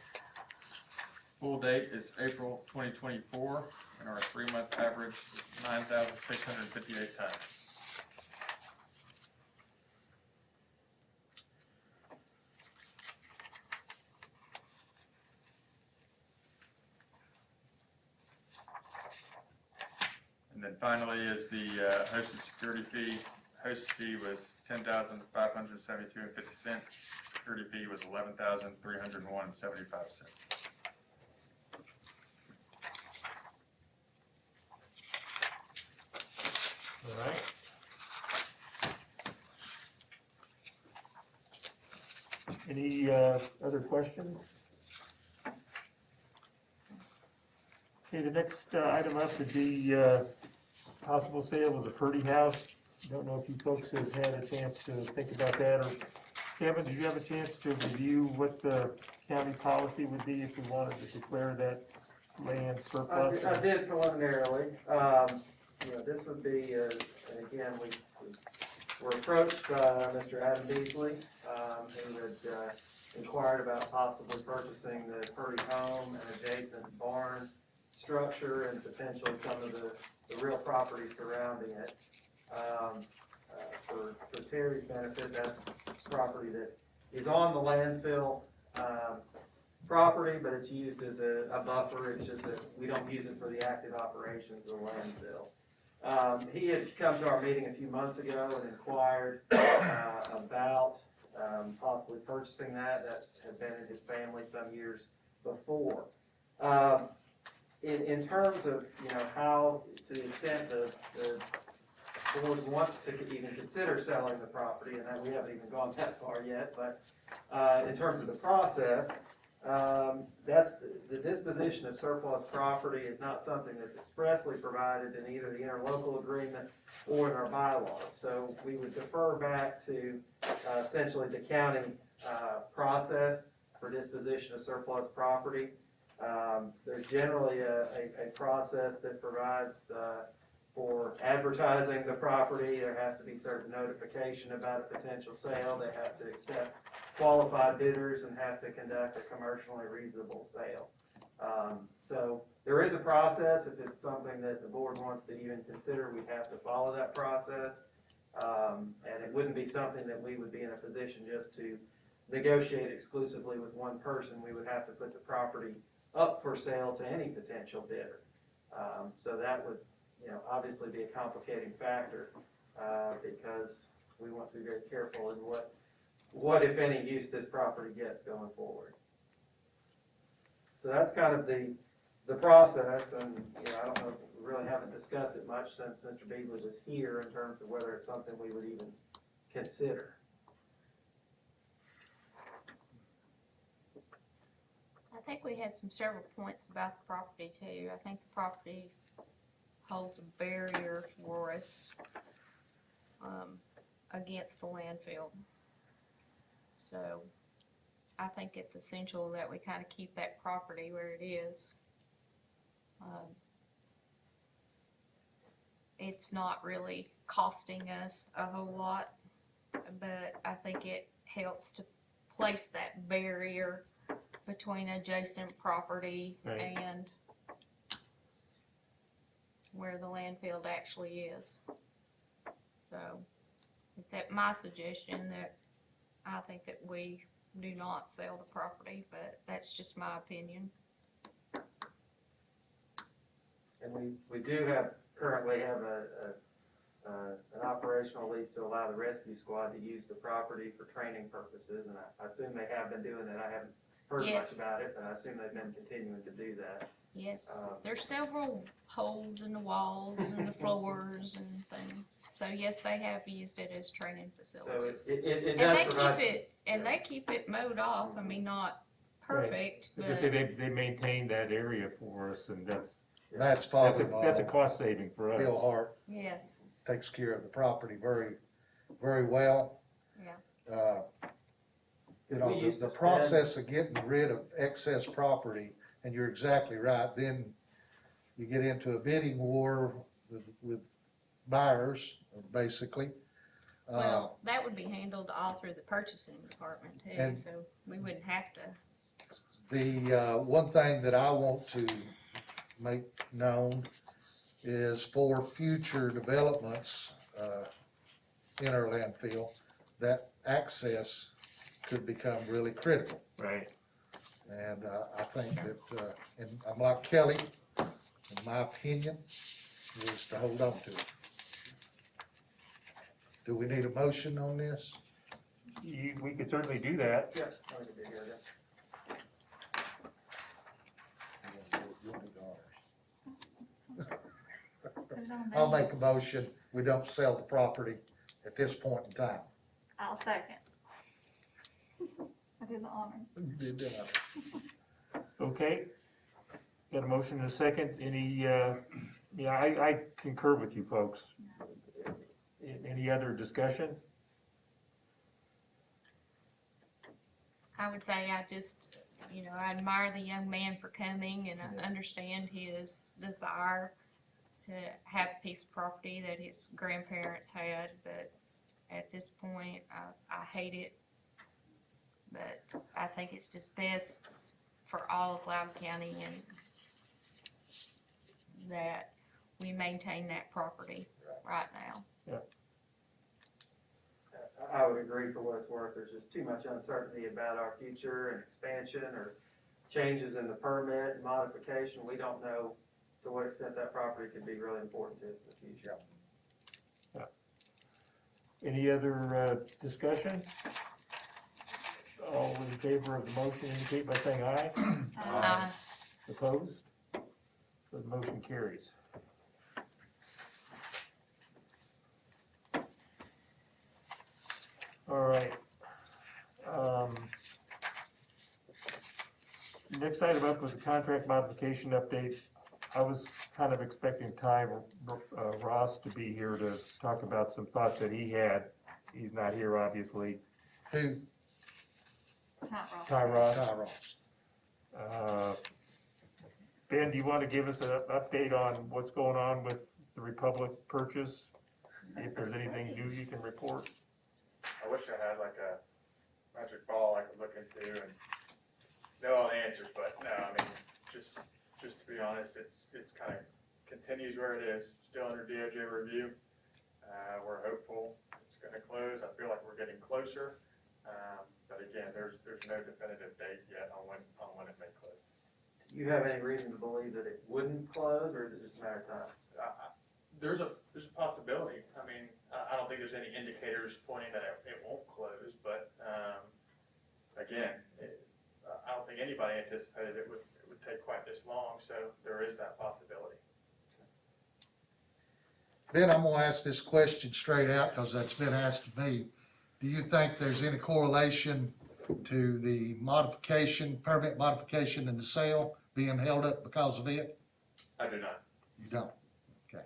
full date is April 2024, and our 3-month average is 9,658 tons. And then finally is the hosted security fee. Host fee was $10,572.50. Security fee was $11,301.75. All right. Any other questions? Okay, the next item up would be possible sale of the Purdy House. Don't know if you folks have had a chance to think about that, or Kevin, did you have a chance to review what the county policy would be if we wanted to declare that land surplus? I did preliminarily. This would be, and again, we were approached by Mr. Adam Beasley, who had inquired about possibly purchasing the Purdy home and adjacent barn structure and potentially some of the real property surrounding it. For Terry's benefit, that's property that is on the landfill property, but it's used as a buffer. It's just that we don't use it for the active operations of the landfill. He had come to our meeting a few months ago and inquired about possibly purchasing that. That had been in his family some years before. In terms of, how, to the extent the board wants to even consider selling the property, and we haven't even gone that far yet, but in terms of the process, that's the disposition of surplus property is not something that's expressly provided in either the interlocal agreement or in our bylaws. So we would defer back to essentially the county process for disposition of surplus property. There's generally a process that provides for advertising the property. There has to be certain notification about a potential sale. They have to accept qualified bidders and have to conduct a commercially reasonable sale. So there is a process. If it's something that the board wants to even consider, we have to follow that process. And it wouldn't be something that we would be in a position just to negotiate exclusively with one person. We would have to put the property up for sale to any potential bidder. So that would, obviously be a complicating factor because we want to be very careful in what if any use this property gets going forward. So that's kind of the process, and I don't know, we really haven't discussed it much since Mr. Beasley was here in terms of whether it's something we would even consider. I think we had several points about the property too. I think the property holds a barrier for us against the landfill. So I think it's essential that we kind of keep that property where it is. It's not really costing us a whole lot, but I think it helps to place that barrier between adjacent property Right. and where the landfill actually is. So, it's at my suggestion that I think that we do not sell the property, but that's just my opinion. And we do currently have an operational lease to allow the rescue squad to use the property for training purposes, and I assume they have been doing that. I haven't heard much Yes. about it, but I assume they've been continuing to do that. Yes, there's several holes in the walls and the floors and things. So yes, they have used it as training So facility. it And does they provide. keep it, and they keep it mowed off. I mean, not perfect, They just say but they maintain that area for us, and that's a Father-in-law, cost saving for Bill us. Hart, yes, takes care of the property very, very well. Yeah. You know, We used the to spend- process of getting rid of excess property, and you're exactly right, then you get into a bidding war with buyers, basically. well, that would be handled all through the purchasing department too, And- so we wouldn't have to. The one thing that I want to make known is for future developments in our landfill, that access could become really critical. Right. And I think that, and I'm like Kelly, in my opinion, is to hold on to it. Do we need a motion on this? We could certainly do that. Yes, I think it'd be good. Put it on I'll there. make a motion, we don't sell the property at this point in time. I'll second. I did the honor. You did that. Okay. Got a motion and a second. Any, I concur with you folks. Any other discussion? I would say I just, I admire the young man for coming and I understand his desire to have a piece of property that his grandparents had, but at this point, I hate it. But I think it's just best for all of Loudon County and that we maintain that property right now. I would agree for what it's worth. There's just too much uncertainty about our future and expansion or changes in the permit and modification. We don't know to what extent that property could be really important to us in the future. Any other discussion? All in favor of the motion indicate by saying aye. Opposed? So the motion carries. All right. Next item up was the contract modification update. I was kind of expecting Ross to be here to talk about some thoughts that he had. He's not here, obviously. Who? Not wrong. Ross. Ross. Ben, do you want to give us an update on what's going on with the Republic purchase? If there's anything new you can report? I wish I had like a magic ball I could look into and know all the answers, but no, I mean, just to be honest, it's kind of continues where it is, still under DOJ review. We're hopeful it's gonna close. I feel like we're getting closer. But again, there's no definitive date yet on when it may close. Do you have any reason to believe that it wouldn't close, or is it just a matter of time? There's a possibility. I mean, I don't think there's any indicators pointing that it won't close, but, again, I don't think anybody anticipated it would take quite this long, so there is that possibility. Ben, I'm gonna ask this question straight out, because that's been asked of me. Do you think there's any correlation to the permit modification and the sale being held up because of it? I do not. You don't? Okay.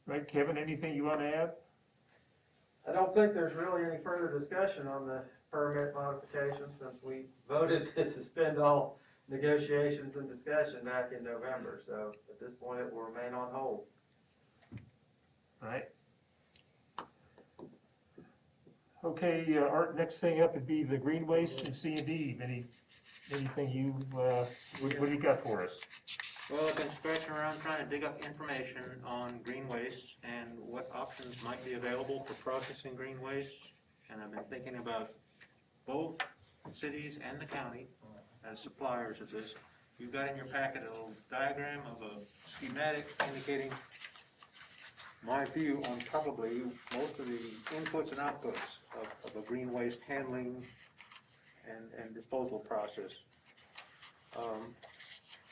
Right, Kevin, anything you want to add? I don't think there's really any further discussion on the permit modification since we voted to suspend all negotiations and discussion back in November. So at this point, it will remain on hold. Right? Okay, Art, next thing up would be the green waste and C&D. Anything you, what do you got for us? Well, I've been scratching around trying to dig up information on green waste and what options might be available for processing green waste. And I've been thinking about both cities and the county as suppliers of this. You've got in your packet a little diagram of a schematic indicating my view on probably most of the inputs and outputs of a green waste handling and disposal process.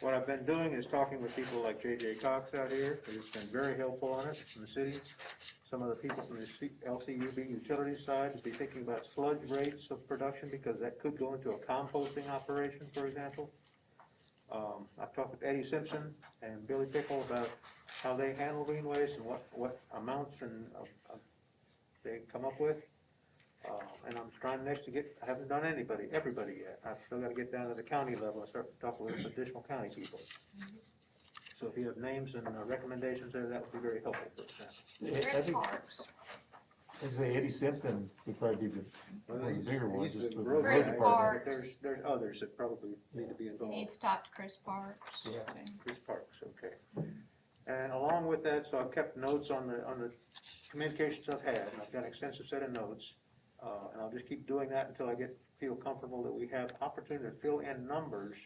What I've been doing is talking with people like J.J. Cox out here, who's been very helpful on it from the city. Some of the people from the LCUB utility side will be thinking about sludge rates of production because that could go into a composting operation, for example. I've talked with Eddie Simpson and Billy Pickle about how they handle green waste and what amounts they come up with. And I'm trying next to I haven't done everybody yet. I've still got to get down to the county level and start to talk with additional county people. So if you have names and recommendations there, that would be very helpful for us. Chris Parks. I'd say Eddie Simpson would probably be one of the bigger ones. He's just the with road the Chris guy, department. but Parks. there's others that probably need to be You involved. need to talk to Chris Parks. Yeah. Chris Parks, okay. And along with that, so I've kept notes on the communications I've had, and I've got an extensive set of notes. And I'll just keep doing that until I feel comfortable that we have opportunity to fill in numbers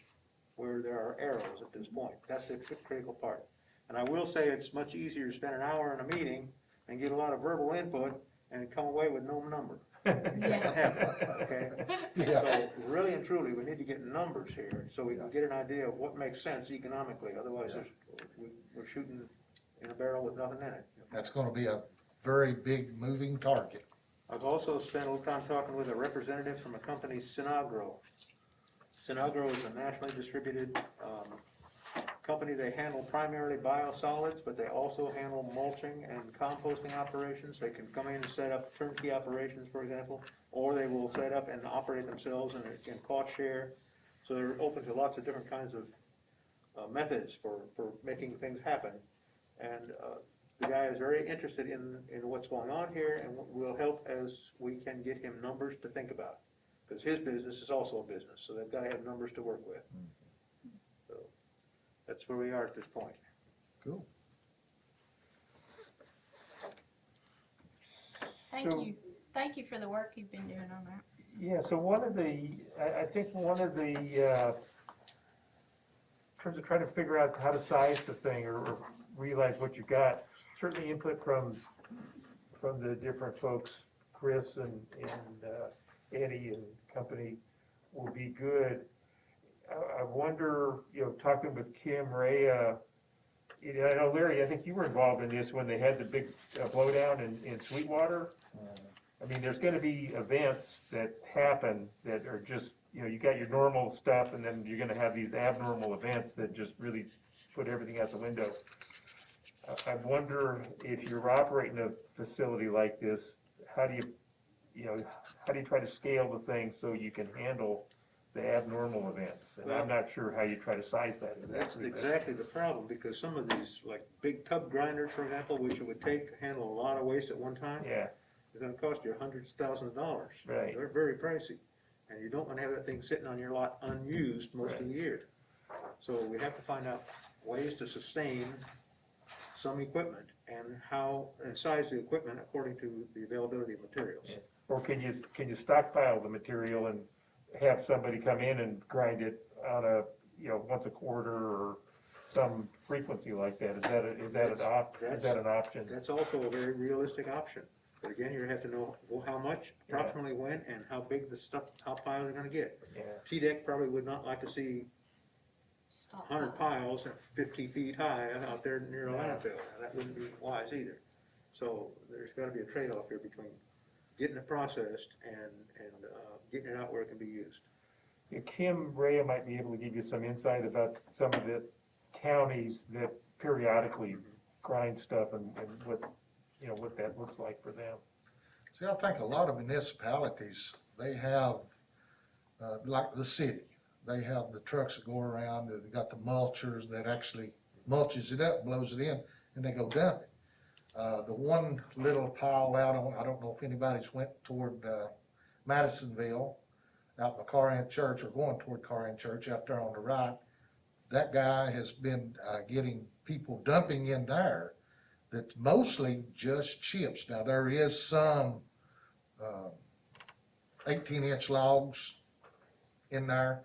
where there are arrows at this point. That's the critical part. And I will say it's much easier to spend an hour in a meeting and get a lot of verbal input and come away with no number. That can happen, okay? Yeah. So really and truly, we need to get numbers here so we can get an idea of what makes sense economically. Otherwise, we're shooting in a barrel with nothing in it. That's gonna be a very big moving target. I've also spent a little time talking with a representative from a company, Sinagro. Sinagro is a nationally distributed company. They handle primarily biosolids, but they also handle mulching and composting operations. They can come in and set up turnkey operations, for example, or they will set up and operate themselves in cost share. So they're open to lots of different kinds of methods for making things happen. And the guy is very interested in what's going on here and will help as we can get him numbers to think about. Because his business is also a business, so they've got to have numbers to work with. So that's where we are at this point. Cool. Thank you for the work you've been doing on that. Yeah, so I think one of the, in terms of trying to figure out how to size the thing or realize what you got, certainly input from the different folks, Chris and Eddie and company will be good. I wonder, talking with Kim Rhea, I know Larry, I think you were involved in this when they had the big blowdown in Sweetwater. I mean, there's gonna be events that happen that are just, you got your normal stuff and then you're gonna have these abnormal events that just really put everything out the window. I wonder if you're operating a facility like this, how do you try to scale the thing so you can handle the abnormal events? And I'm not sure how you try to size that That's exactly. exactly the problem, because some of these, like big tub grinders, for example, which it would take to handle a lot of waste at one time, Yeah, is gonna cost you hundreds of thousands of dollars. Right. They're very pricey, and you don't wanna have that thing sitting on your lot unused most of the year. So we have to find out ways to sustain some equipment and size the equipment according to the availability of materials. Yeah. Or can you stockpile the material and have somebody come in and grind it on a, once a quarter or some frequency like that? Is that an option? That's also a very realistic option. But again, you have to know how much, approximately when, and how big how piles are gonna get. Yeah. TDEC probably would not like to see 100 piles at 50 feet high out there near a landfill. That wouldn't be wise either. So there's gotta be a trade-off here between getting it processed and getting it out where it can be used. Kim Rhea might be able to give you some insight about some of the counties that periodically grind stuff and what that looks like for them. See, I think a lot of municipalities, they have, like the city, they have the trucks that go around, they got the mulchers that actually mulches it up, blows it in, and they go dump it. The one little pile out on, I don't know if anybody's went toward, Madisonville, out by Corinth Church, or going toward Corinth Church out there on the right. That guy has been, getting people dumping in there that's mostly just chips. Now, there is some, 18-inch logs in there,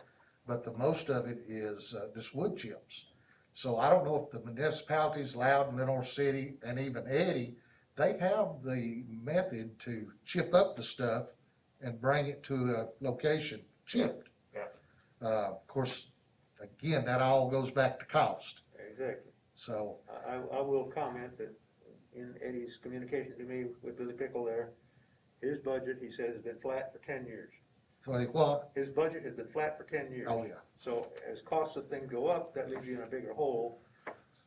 but the most of it is, just wood chips. So I don't know if the municipalities, Loudon, Lenore City, and even Eddy, they have the method to chip up the stuff and bring it to a location chipped. Yeah. Of course, again, that all goes back to cost, Exactly. so. I will comment that in Eddie's communication to me with Billy Pickle there, his budget, he says, has been flat for 10 years. So like what? His budget has been flat for 10 years. Oh, yeah. So as costs of things go up, that leaves you in a bigger hole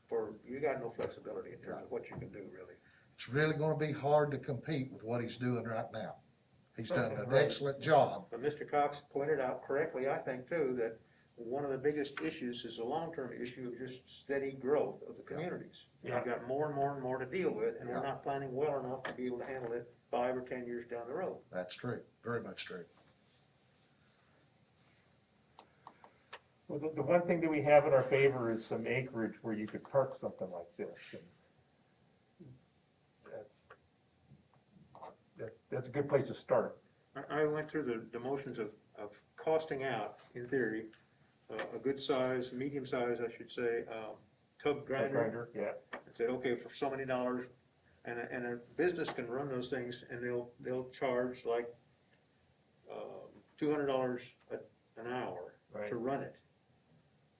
for, you got no flexibility in terms of what you can do, really. It's really gonna be hard to compete with what he's doing right now. He's done an Right. excellent job. But Mr. Cox pointed out correctly, I think too, that one of the biggest issues is a long-term issue of just steady growth of the communities. Yeah. We've got more and more and more to deal with, and Yeah. we're not planning well enough to be able to handle it 5 or 10 years down the road. That's true, very much true. Well, the one thing that we have in our favor is some acreage where you could park something like this. And that's a good place to start. I went through the motions of costing out, in theory, a good size, medium size, I should say, tub grinder. Yeah, And said, okay, for so many dollars, and a business can run those things, and they'll charge like, $200 an hour right. to run it.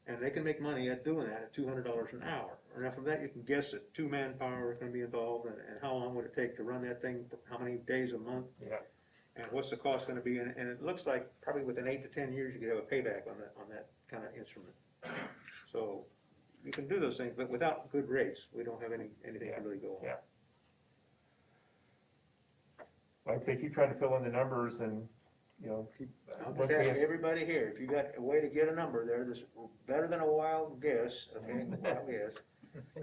And they can make money at doing that at $200 an hour. Now from that, you can guess that 2 manpower is gonna be involved, and how long would it take to run that thing, how many days a month? Yeah. And what's the cost gonna be, and it looks like probably within 8 to 10 years, you could have a payback on that kind of instrument. So, you can do those things, but without good rates, we don't have anything to really go on. Yeah. I'd say keep trying to fill in the numbers and, keep. I'll once just we ask have- everybody here, if you got a way to get a number there that's better than a wild guess, okay, wild guess,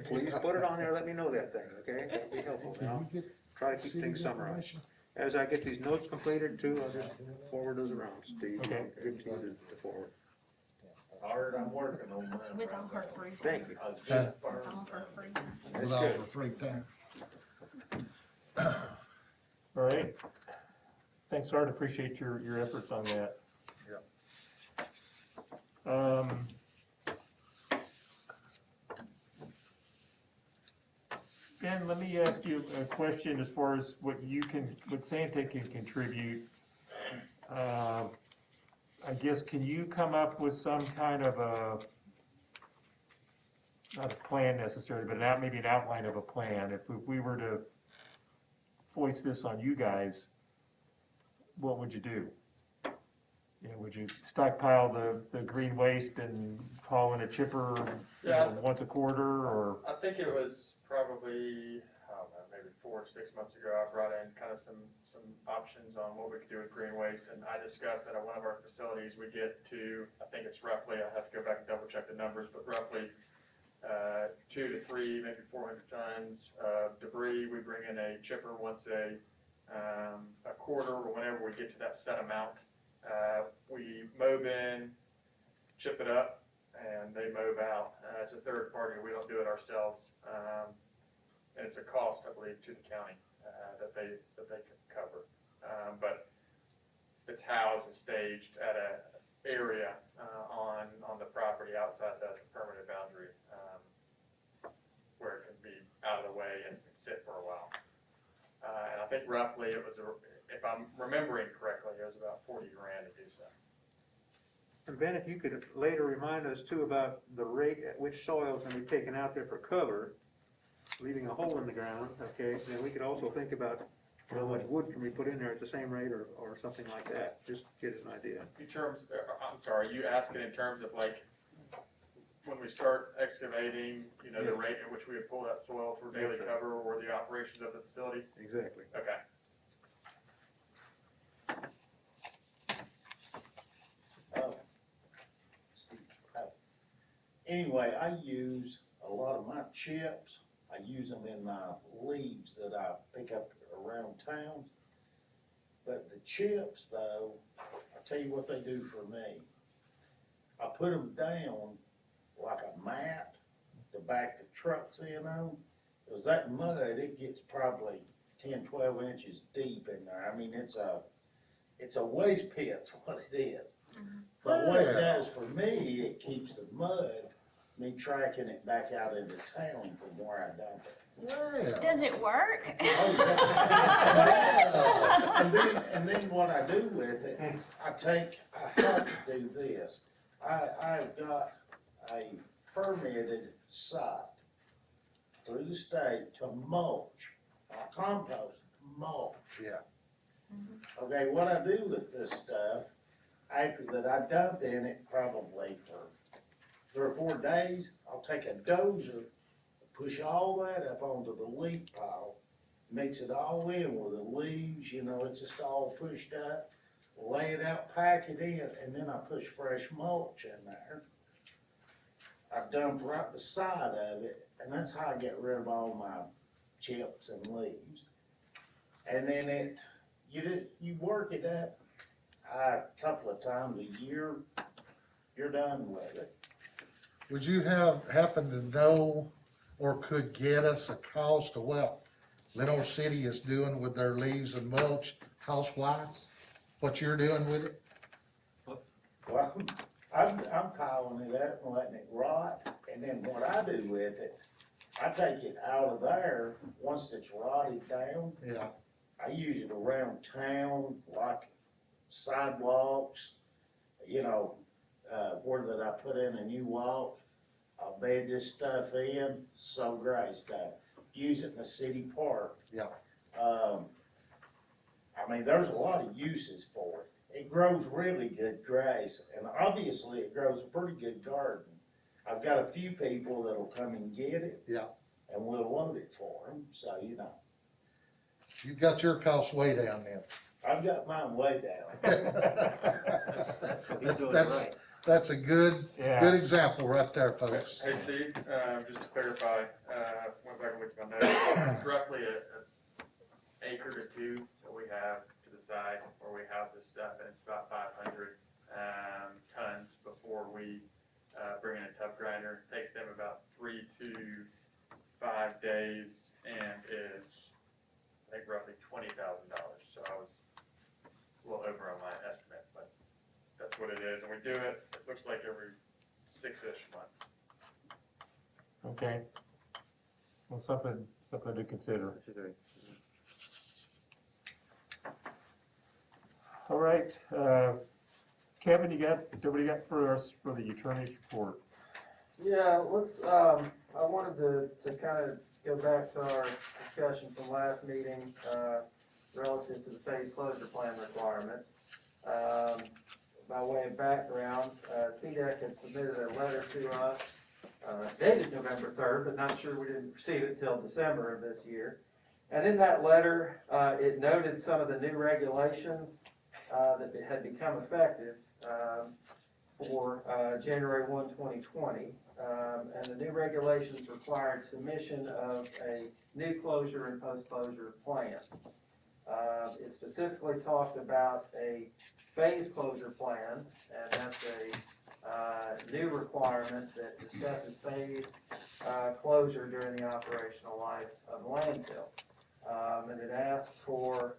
please put it on there, let me know that thing, okay? That'd be helpful. And I'll try to keep things summarized. As I get these notes completed too, I'll just forward those around to you, Okay. give to you to forward. I'm working on mine. With all her free time. Thank you. With all her free time. With all the free time. All right. Thanks, Art, appreciate your efforts on that. Ben, let me ask you a question as far as what Santa can contribute. I guess, can you come up with some kind of not a plan necessarily, but maybe an outline of a plan? If we were to foist this on you guys, what would you do? Would you stockpile the green waste and haul in a chipper, once a quarter, or? I think it was probably, I don't know, maybe 4 to 6 months ago, I brought in kind of some options on what we could do with green waste, and I discussed that at one of our facilities, we get to, I think it's roughly, I have to go back and double check the numbers, but roughly 2 to 3, maybe 400 tons of debris. We bring in a chipper once a quarter, or whenever we get to that set amount. We mow in, chip it up, and they mow out. It's a third party, we don't do it ourselves. And it's a cost, I believe, to the county that they can cover. But it's housed and staged at an area on the property outside the permanent boundary, where it can be out of the way and sit for a while. And I think roughly it was, if I'm remembering correctly, it was about 40 grand to do so. And Ben, if you could later remind us too about the rate at which soil is gonna be taken out there for cover, leaving a hole in the ground, okay, then we could also think about how much wood can we put in there at the same rate or something like that, just get an idea. In terms, I'm sorry, you asking in terms of like, when we start excavating, the rate at which we would pull that soil for daily cover or the operations of the facility? Exactly. Okay. Anyway, I use a lot of my chips, I I use them in my leaves that I pick up around town. But the chips though, I'll tell you what they do for me. I put them down like a mat to back the trucks in on. Cause that mud, it gets probably 10, 12 inches deep in there. I mean, it's a waste pit's what it is. But what it does for me, it keeps the mud, me tracking it back out into town from where I dump it. Well, Does it work? Oh, yeah. And then what I do with it, I have to do this. I've got a permitted site through the state to mulch, compost, mulch. yeah, Okay, what I do with this stuff, after that I dump in it probably for 3 or 4 days, I'll take a dozer, push all that up onto the leaf pile, mix it all in with the leaves, you know, it's just all pushed up, lay it out, pack it in, and then I push fresh mulch in there. I dump right beside of it, and that's how I get rid of all my chips and leaves. And then you work it up a couple of times a year, you're done with it. would you happen to know or could get us a cost of what Little City is doing with their leaves and mulch house-wise? What you're doing with it? Well, I'm piling it up and letting it rot, and then what I do with it, I take it out of there, once it's rotted down, Yeah, I use it around town, like sidewalks, you know, where that I put in a new walk, I'll bed this stuff in, so great stuff. Use it in the city park. Yeah. I mean, there's a lot of uses for it. It grows really good grass, and obviously it grows a pretty good garden. I've got a few people that'll come and get it. Yeah. And we'll load it for them, so you know. you got your costs way down then. I've got mine way down. That's a good Yeah. example right there, folks. Hey Steve, just to clarify, went back and looked at my notes, it's roughly an acre to 2 that we have to the side where we house this stuff, and it's about 500 tons before we bring in a tub grinder. It takes them about 3 to 5 days and is, I think, roughly $20,000. So I was a little over on my estimate, but that's what it is. And we do it, it looks like every 6-ish months. Okay. Well, something to consider. All right, Kevin, what do you got for us for the attorney's report? Yeah, I wanted to kind of go back to our discussion from last meeting, relative to the phase closure plan requirement. By way of background, TDEC had submitted a letter to us, dated November 3rd, but not sure we didn't receive it till December of this year. And in that letter, it noted some of the new regulations that had become effective for January 1, 2020. And the new regulations required submission of a new closure and post-closure plan. It specifically talked about a phase closure plan, and that's a new requirement that discusses phase closure during the operational life of the landfill. And it asked for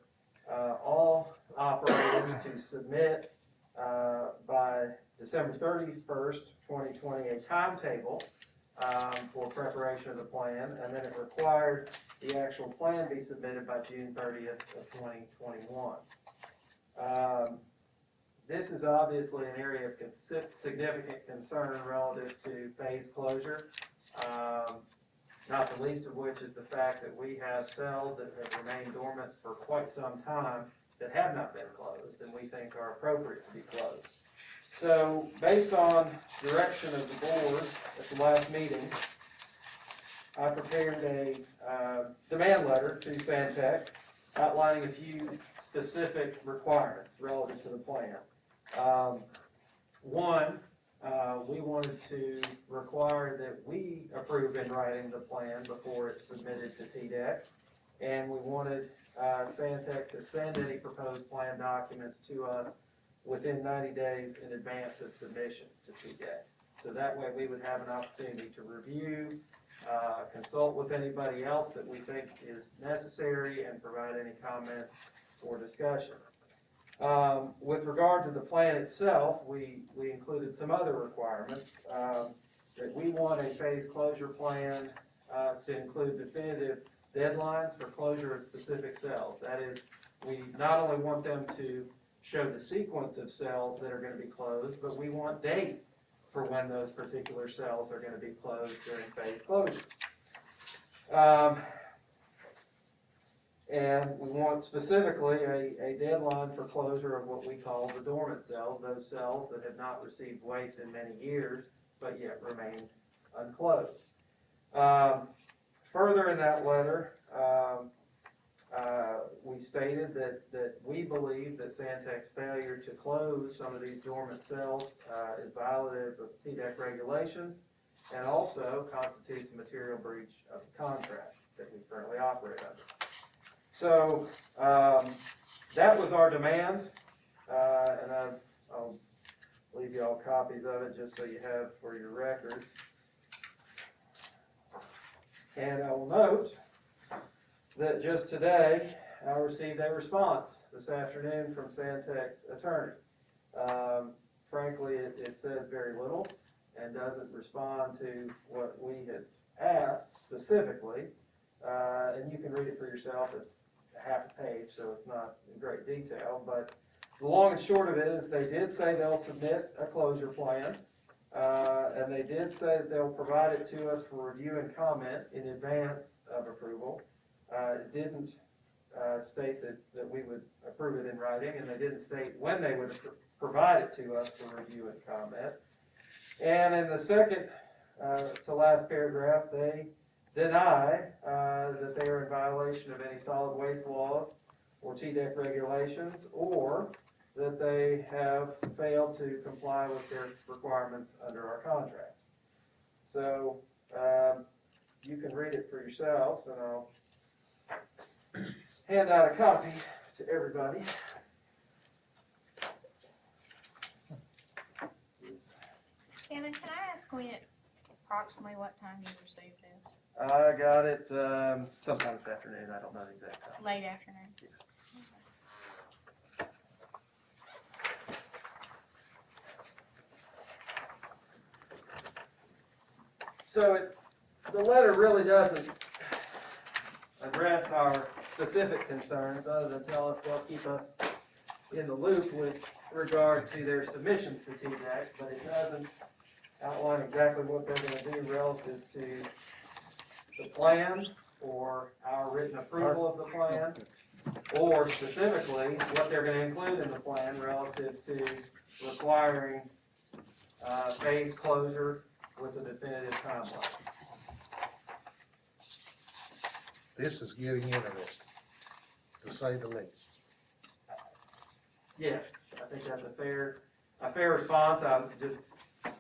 all operators to submit by December 31st, 2020, a timetable for preparation of the plan, and then it required the actual plan be submitted by June 30th of 2021. This is obviously an area of significant concern relative to phase closure, not the least of which is the fact that we have cells that have remained dormant for quite some time that have not been closed and we think are appropriate to be closed. So, based on direction of the board at the last meeting, I prepared a demand letter to Santec outlining a few specific requirements relative to the plan. One, we wanted to require that we approve in writing the plan before it's submitted to TDEC. And we wanted Santec to send any proposed plan documents to us within 90 days in advance of submission to TDEC. So that way we would have an opportunity to review, consult with anybody else that we think is necessary, and provide any comments or discussion. With regard to the plan itself, we included some other requirements. That we want a phase closure plan to include definitive deadlines for closure of specific cells. That is, we not only want them to show the sequence of cells that are going to be closed, but we want dates for when those particular cells are going to be closed during phase closure. And we want specifically a deadline for closure of what we call the dormant cells, those cells that have not received waste in many years, but yet remain unclosed. Further in that letter, we stated that we believe that Santec's failure to close some of these dormant cells is violative of TDEC regulations and also constitutes a material breach of the contract that we currently operate under. So that was our demand, and I'll leave you all copies of it just so you have for your records. And I will note that just today, I received a response this afternoon from Santec's attorney. Frankly, it says very little and doesn't respond to what we had asked specifically. And you can read it for yourself. It's half a page, so it's not in great detail. But the long and short of it is they did say they'll submit a closure plan. And they did say that they'll provide it to us for review and comment in advance of approval. It didn't state that we would approve it in writing, and they didn't state when they would provide it to us for review and comment. And in the second to last paragraph, they deny that they are in violation of any solid waste laws or TDEC regulations, or that they have failed to comply with their requirements under our contract. So you can read it for yourselves, and I'll hand out a copy to everybody. Kevin, can I ask approximately what time you received this? I got it sometime this afternoon. I don't know the exact time. Late afternoon? Yes. So the letter really doesn't address our specific concerns other than tell us they'll keep us in the loop with regard to their submissions to TDEC, but it doesn't outline exactly what they're going to do relative to the plan or our written approval of the plan, or specifically what they're going to include in the plan relative to requiring phase closure with a definitive timeline. This is getting interesting, to say the least. Yes, I think that's a fair response. I was just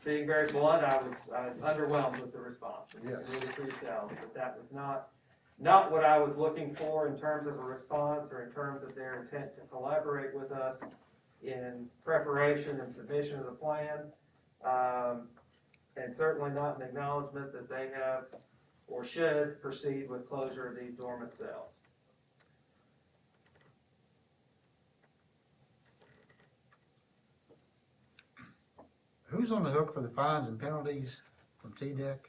being very blunt. I was underwhelmed with the response. You can read it for yourself, but that was not what I was looking for in terms of a response or in terms of their intent to collaborate with us in preparation and submission of the plan, and certainly not an acknowledgement that they have or should proceed with closure of these dormant cells. Who's on the hook for the fines and penalties from TDEC?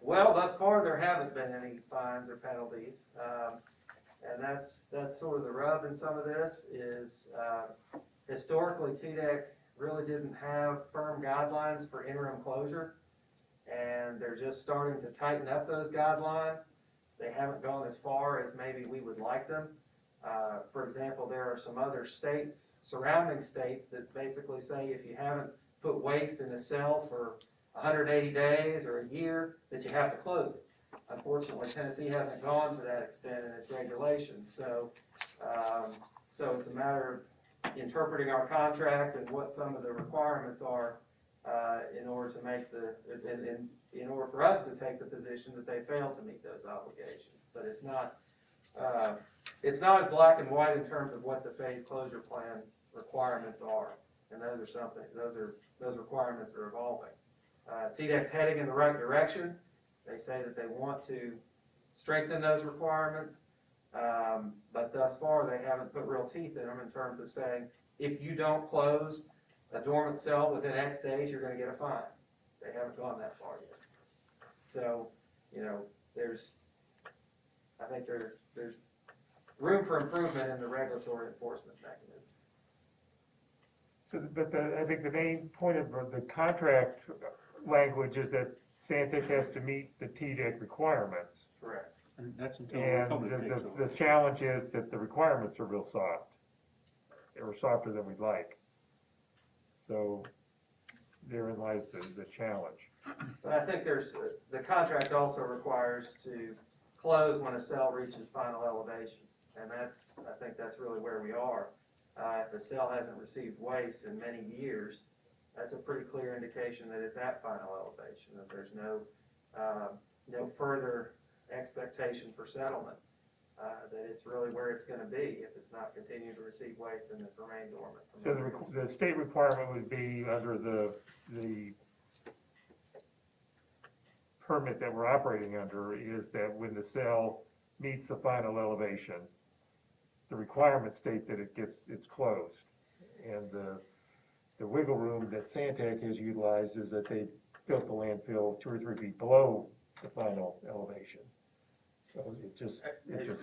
Well, thus far, there haven't been any fines or penalties. And that's sort of the rub in some of this is, historically, TDEC really didn't have firm guidelines for interim closure. And they're just starting to tighten up those guidelines. They haven't gone as far as maybe we would like them. For example, there are some other states, surrounding states, that basically say if you haven't put waste in a cell for 180 days or a year, that you have to close it. Unfortunately, Tennessee hasn't gone to that extent in its regulations. So it's a matter of interpreting our contract and what some of the requirements are, in order to make in order for us to take the position that they failed to meet those obligations. But it's not as black and white in terms of what the phase closure plan requirements are. And those requirements are evolving. TDEC's heading in the right direction. They say that they want to strengthen those requirements, but thus far they haven't put real teeth in them in terms of saying, if you don't close a dormant cell within X days, you're gonna get a fine. They haven't gone that far yet. So, you know, I think there's room for improvement in the regulatory enforcement mechanism. But I think the main point of the contract language is that Santec has to meet the TDEC requirements. Correct. And that's until the And Republic takes over. the challenge is that the requirements are real soft. They were softer than we'd like. So therein lies the challenge. But I think the contract also requires to close when a cell reaches final elevation. And I think that's really where we are. If a cell hasn't received waste in many years, that's a pretty clear indication that it's at final elevation, that there's no further expectation for settlement, that it's really where it's gonna be if it's not continuing to receive waste and it remain dormant. So the state requirement would be under the permit that we're operating under is that when the cell meets the final elevation, the requirements state that it's closed. And the wiggle room that Santec has utilized is that they built the landfill 2 or 3 feet below the final elevation. So it just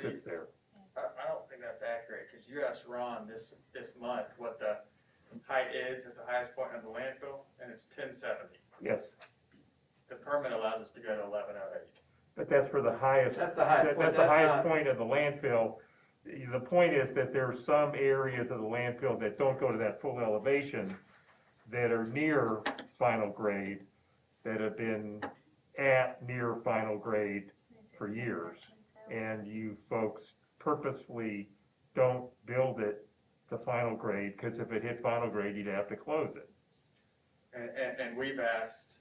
sits there. I don't think that's accurate, because you asked Ron this month what the height is at the highest point of the landfill, and it's 1070. Yes, The permit allows us to go to 1108. but that's for the highest. That's the highest point. That's the That's highest not- point of the landfill. The point is that there are some areas of the landfill that don't go to that full elevation that are near final grade, that have been at near final grade for years. And you folks purposefully don't build it to final grade, because if it hit final grade, you'd have to close it. And we've asked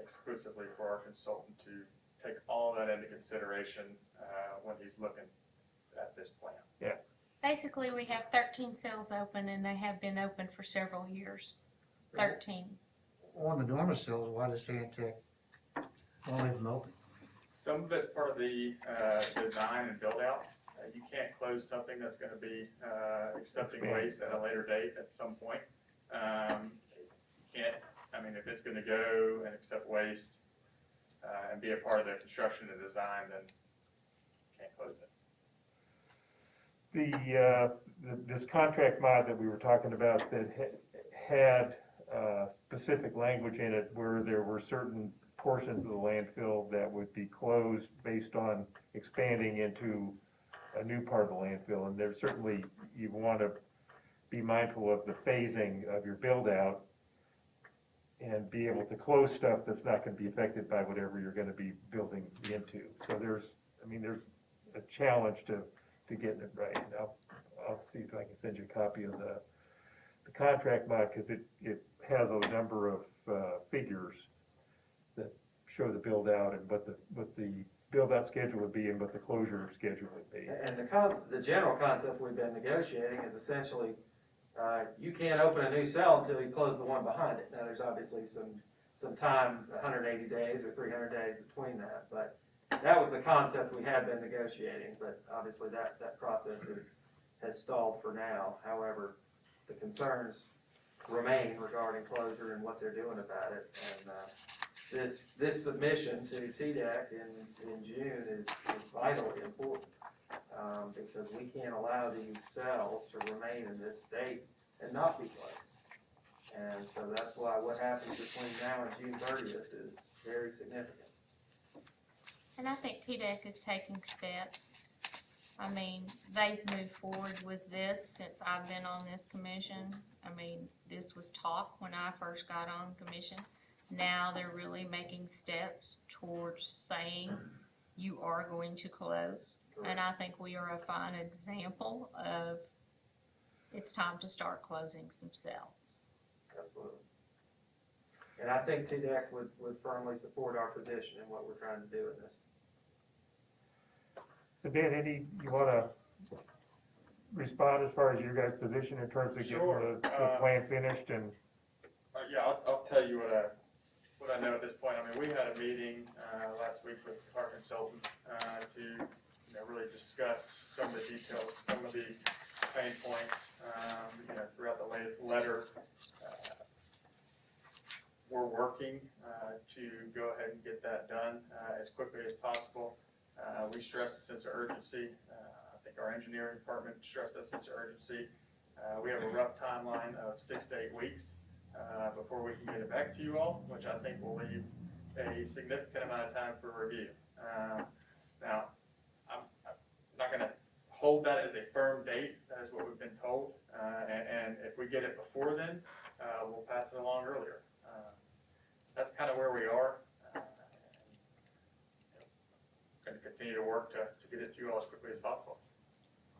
exclusively for our consultant to take all that into consideration when he's looking at this plan. Basically, we have 13 cells open, and they have been open for several years. 13. On the dormer cells, why does Santec won't leave them open? Some of it's part of the design and build out. You can't close something that's gonna be accepting waste at a later date at some point. You can't, if it's gonna go and accept waste and be a part of the construction and design, then you can't close it. This contract mod that we were talking about that had specific language in it where there were certain portions of the landfill that would be closed based on expanding into a new part of the landfill. And there's certainly, you want to be mindful of the phasing of your build out and be able to close stuff that's not going to be affected by whatever you're going to be building into. So there's a challenge to getting it right. And I'll see if I can send you a copy of the contract mod, because it has a number of figures that show the build out and what the build out schedule would be and what the closure schedule would be. And the general concept we've been negotiating is essentially, you can't open a new cell until you close the one behind it. Now, there's obviously some time, 180 days or 300 days between that, but that was the concept we had been negotiating, but obviously that process has stalled for now. However, the concerns remain regarding closure and what they're doing about it. And this submission to TDEC in June is vitally important, because we can't allow these cells to remain in this state and not be closed. And so that's why what happens between now and June 30th is very significant. And I think TDEC is taking steps. They've moved forward with this since I've been on this commission. This was talk when I first got on commission. Now they're really making steps towards saying you are going to close. And I think we are a fine example of, it's time to start closing some cells. Absolutely. And I think TDEC would firmly support our position in what we're trying to do in this. So Dan, you wanna respond as far as your guys' position in terms of getting Sure. the plan finished and? Yeah, I'll tell you what I know at this point. I mean, we had a meeting, last week with our consultant, to, really discuss some of the details, some of the pain points, throughout the letter. We're working, to go ahead and get that done, as quickly as possible. We stressed a sense of urgency. I think our engineering department stressed that sense of urgency. We have a rough timeline of 6 to 8 weeks, before we can get it back to you all, which I think will leave a significant amount of time for review. Now, I'm not gonna hold that as a firm date, that is what we've been told, and if we get it before then, we'll pass it along earlier. That's kind of where we are. Going to continue to work to get it to you all as quickly as possible.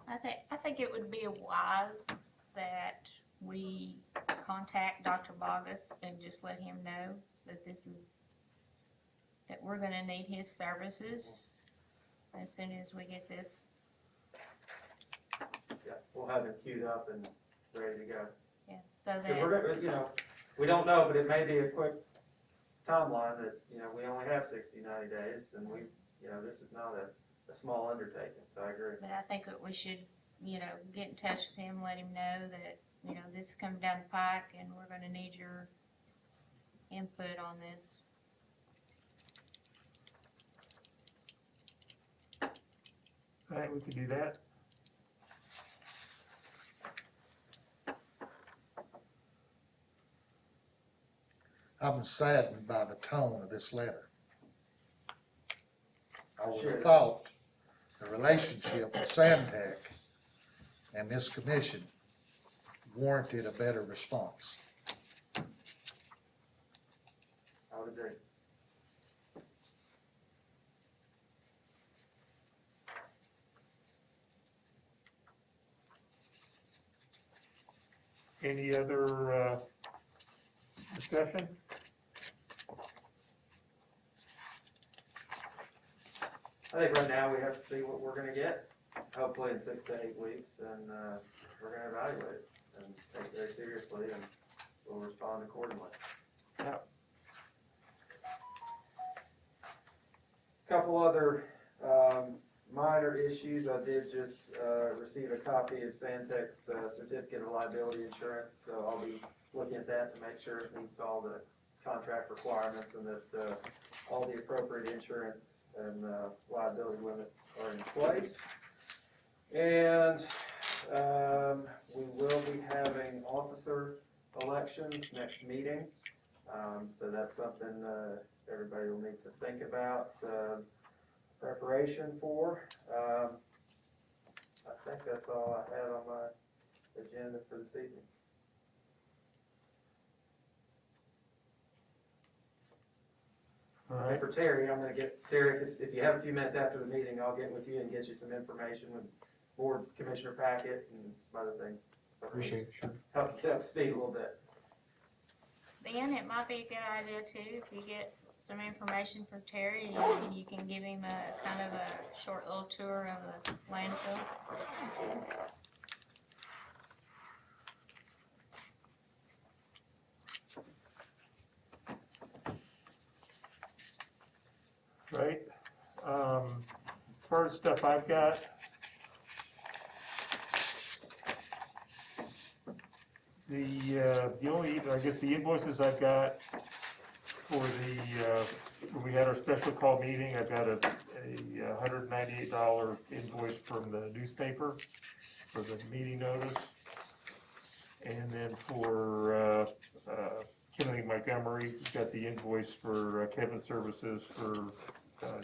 I think it would be wise that we contact Dr. Bogus and just let him know that that we're gonna need his services as soon as we get this, Yeah, we'll have it queued up and ready to go. yeah, so Because that, we're gonna, we don't know, but it may be a quick timeline that, we only have 60, 90 days, and this is not a small undertaking, so I agree. but I think that we should, get in touch with him, let him know that, this is coming down the pike and we're gonna need your input on this. All right, we can do that. I'm saddened by the tone of this letter. I would Sure. have thought the relationship with Sandtech and this commission warranted a better response. I would agree. Any other, discussion? I think right now we have to see what we're gonna get, hopefully in 6 to 8 weeks, and we're gonna evaluate it and take it very seriously, and we'll respond accordingly. Yeah. Couple other minor issues. I did just receive a copy of Santec's certificate of liability insurance, so I'll be looking at that to make sure it meets all the contract requirements and that all the appropriate insurance and liability limits are in place. And we will be having officer elections next meeting, so that's something everybody will need to think about preparation for. I think that's all I had on my agenda for this evening. All And right, for Terry, I'm gonna get, Terry, if you have a few minutes after the meeting, I'll get with you and get you some information with board commissioner packet and some other things. Appreciate it, sure. Help get up to speed a little bit. Ben, it might be a good idea too, if you get some information from Terry and you can give him a kind of a short little tour of the landfill. right. As far as stuff I've got, the only, I guess the invoices I've got for when we had our special call meeting, I've got a $198 invoice from the newspaper for the meeting notice. And then for Kinley Montgomery, we've got the invoice for Kevin Services for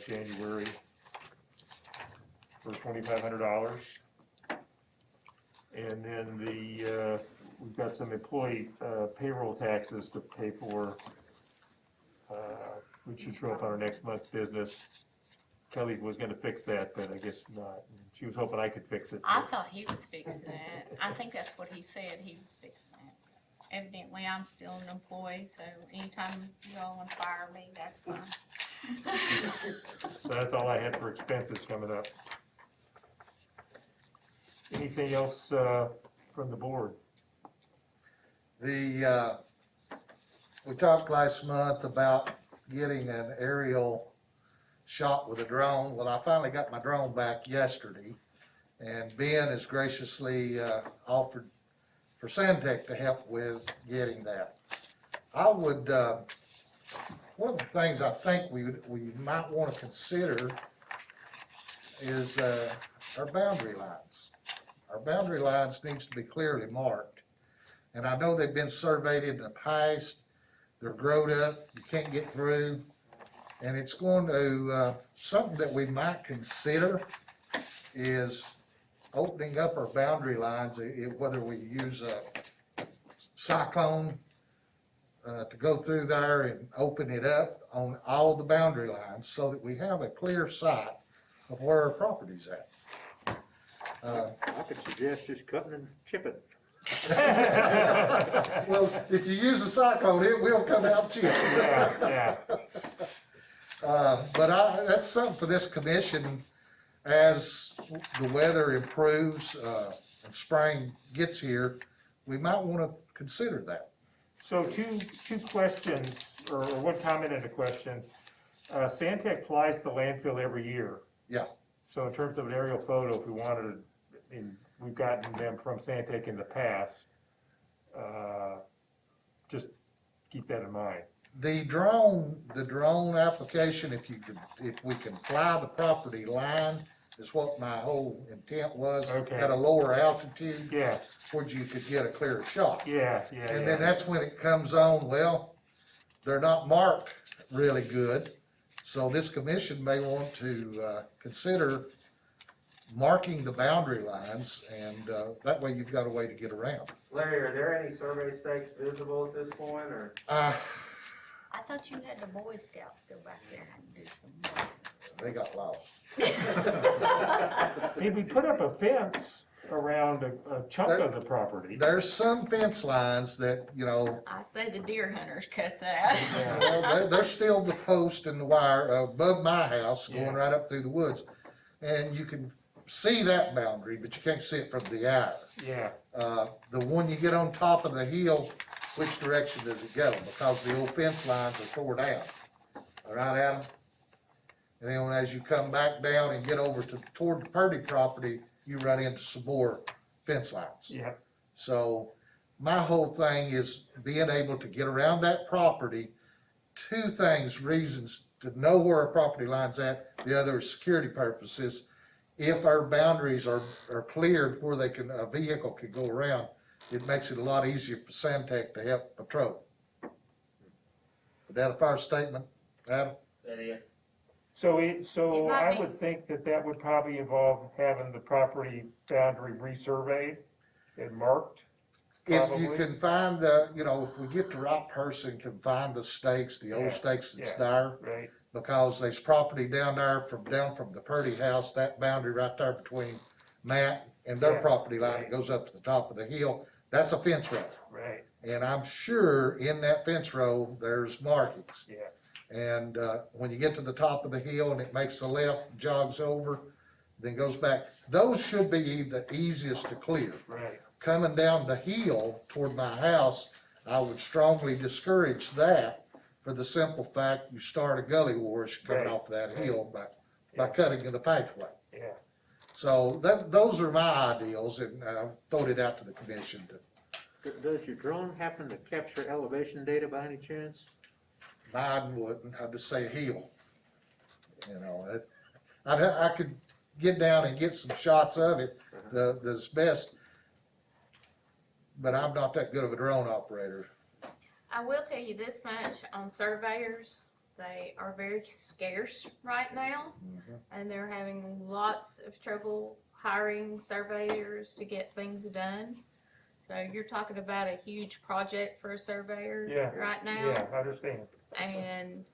January for $2,500. And then we've got some employee payroll taxes to pay for, which should show up on our next month's business. Kelly was gonna fix that, but I guess not. She was hoping I could fix it. I thought he was fixing it. I think that's what he said, he was fixing it. Evidently, I'm still an employee, so anytime you all want to fire me, that's fine. So that's all I had for expenses coming up. Anything else, from the board? We talked last month about getting an aerial shot with a drone. Well, I finally got my drone back yesterday, and Ben has graciously offered for Sandtech to help with getting that. I would, one of the things I think we might want to consider is our boundary lines. Our boundary lines needs to be clearly marked. And I know they've been surveyed in the past, they're growed up, you can't get through. And it's going to, something that we might consider is opening up our boundary lines, whether we use a cyclone to go through there and open it up on all the boundary lines so that we have a clear sight of where our property's at. I could suggest just cutting and chipping. Well, if you use a cyclone, it will come out chipped. Yeah. But that's something for this commission, as the weather improves, and spring gets here, we might wanna consider that. So two questions, or one comment and a question. Sandtech flies the landfill every year. Yeah. So in terms of an aerial photo, if we wanted, and we've gotten them from Sandtech in the past, just keep that in mind. The drone application, if we can fly the property line, is what my whole intent was. Okay. At a lower altitude, Yeah, where you could get a clearer shot. yeah. And then that's when it comes on, well, they're not marked really good. So this commission may want to consider marking the boundary lines, and that way you've got a way to get around. Larry, are there any survey stakes visible at this point, or? I thought you had the Boy Scouts go back there and do some work. They got lost. Maybe put up a fence around a chunk of the property. There's some fence lines that, I say the deer hunters cut that. well, there's still the post and the wire above my house Yeah. going right up through the woods. And you can see that boundary, but you can't see it from the eye. Yeah, The one you get on top of the hill, which direction does it go? Because the old fence lines are tore down. All right, Adam? And then as you come back down and get over toward the Purdy property, you run into some more fence lines. yeah, So my whole thing is being able to get around that property. Two things, reasons to know where our property line's at. The other is security purposes. If our boundaries are cleared where a vehicle can go around, it makes it a lot easier for Sandtech to help patrol. Is that a fair statement, Adam? That is. so It might I be- would think that would probably involve having the property boundary resurveyed and marked. If you Probably. can find, if we get the right person, can find the stakes, the Yeah, old stakes that's yeah. there. Right, Because there's property down there from the Purdy house, that boundary right there between Matt and their Yeah, property line, right. it goes up to the top of the hill, that's a fence row. right, And I'm sure in that fence row, there's markings. yeah, And, when you get to the top of the hill and it makes a left, jogs over, then goes back, those should be the easiest to clear. right, Coming down the hill toward my house, I would strongly discourage that for the simple fact you start a gully war as you're coming Right, off that right. hill by cutting in the pathway. yeah. So those are my ideals, and I throw it out to the commission to, Does your drone happen to capture elevation data by any chance? mine wouldn't, I'd just say hill. I could get down and get some shots of it, that's best, but I'm not that good of a drone operator. I will tell you this much on surveyors, they are very scarce right now, and they're having lots of trouble hiring surveyors to get things done. So you're talking about a huge project for a surveyor Yeah, right now, Yeah, I understand. and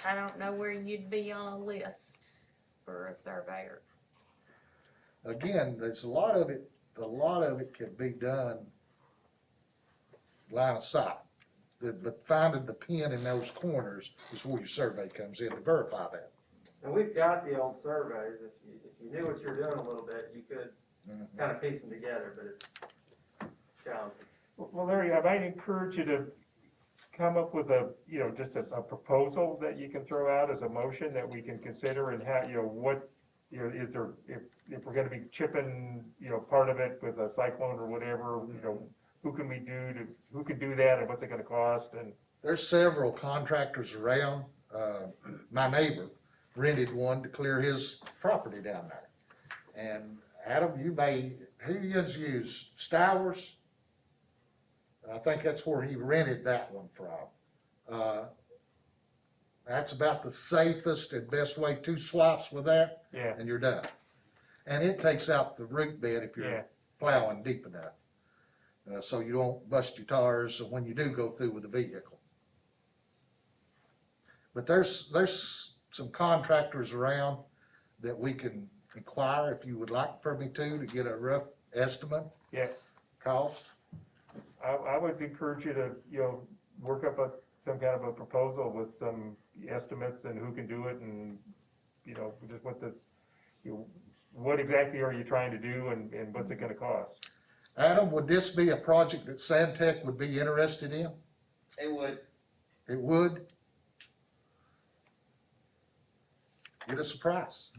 I don't know where you'd be on a list. for a surveyor. Again, there's a lot of it can be done line of sight. But finding the pin in those corners is where your survey comes in to verify that. And we've got the old surveys, if you knew what you were doing a little bit, you could kind of piece them together, but it's challenging. Well, Larry, I might encourage you to come up with just a proposal that you can throw out as a motion that we can consider and how, what, is there, if we're gonna be chipping, part of it with a cyclone or whatever, who can do that and what's it gonna cost and. There's several contractors around. My neighbor rented one to clear his property down there. And Adam, who you use, Stowers? I think that's where he rented that one from. That's about the safest and best way, 2 swipes with that, Yeah, and you're done. And it takes out the root bed if yeah, you're plowing deep enough. So you don't bust your tires when you do go through with the vehicle. But there's some contractors around that we can inquire if you would like for me to get a rough estimate. Yeah. Cost. I would encourage you to, work up some kind of a proposal with some estimates and who can do it and, just what exactly are you trying to do and what's it gonna cost? Adam, would this be a project that Sandtech would be interested in? It would. It would? Get us a price.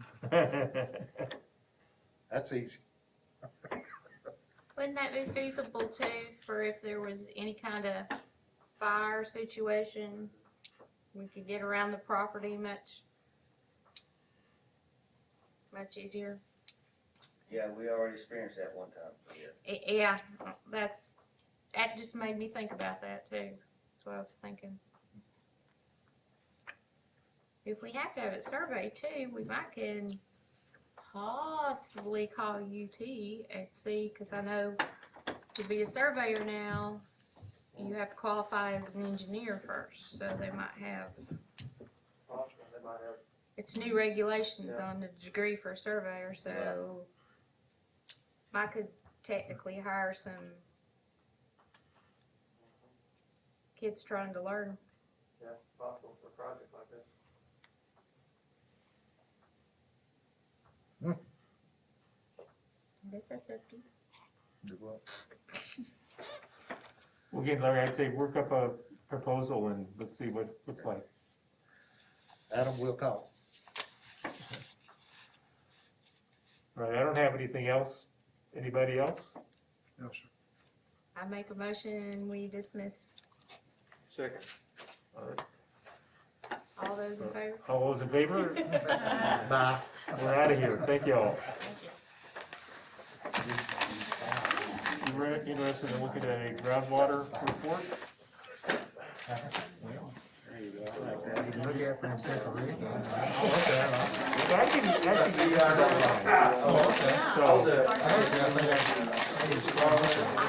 That's easy. Wouldn't that be feasible too, for if there was any kind of fire situation? We could get around the property much easier. Yeah, we already experienced that one time. Yeah. Yeah, that just made me think about that too. That's what I was thinking. If we have to have it surveyed too, we might can possibly call UT and see, cause I know to be a surveyor now, you have to qualify as an engineer first, so they might have, it's new regulations on the degree for a surveyor, so I could technically hire some kids trying to learn. Yeah, possible for a project like this. I guess that's up to you. Do what? Well, again, Larry, I'd say work up a proposal and let's see what it looks like. Adam will call. Right, I don't have anything else. Anybody else? No, sir. I make a motion, we dismiss. Second. All right. All those in favor? All those in favor? Bye. We're out of here. Thank you all. Thank you. You were interested in looking at a groundwater report? You can look at for and take a read. I can give you that. Oh, okay. So, I heard you. I think I-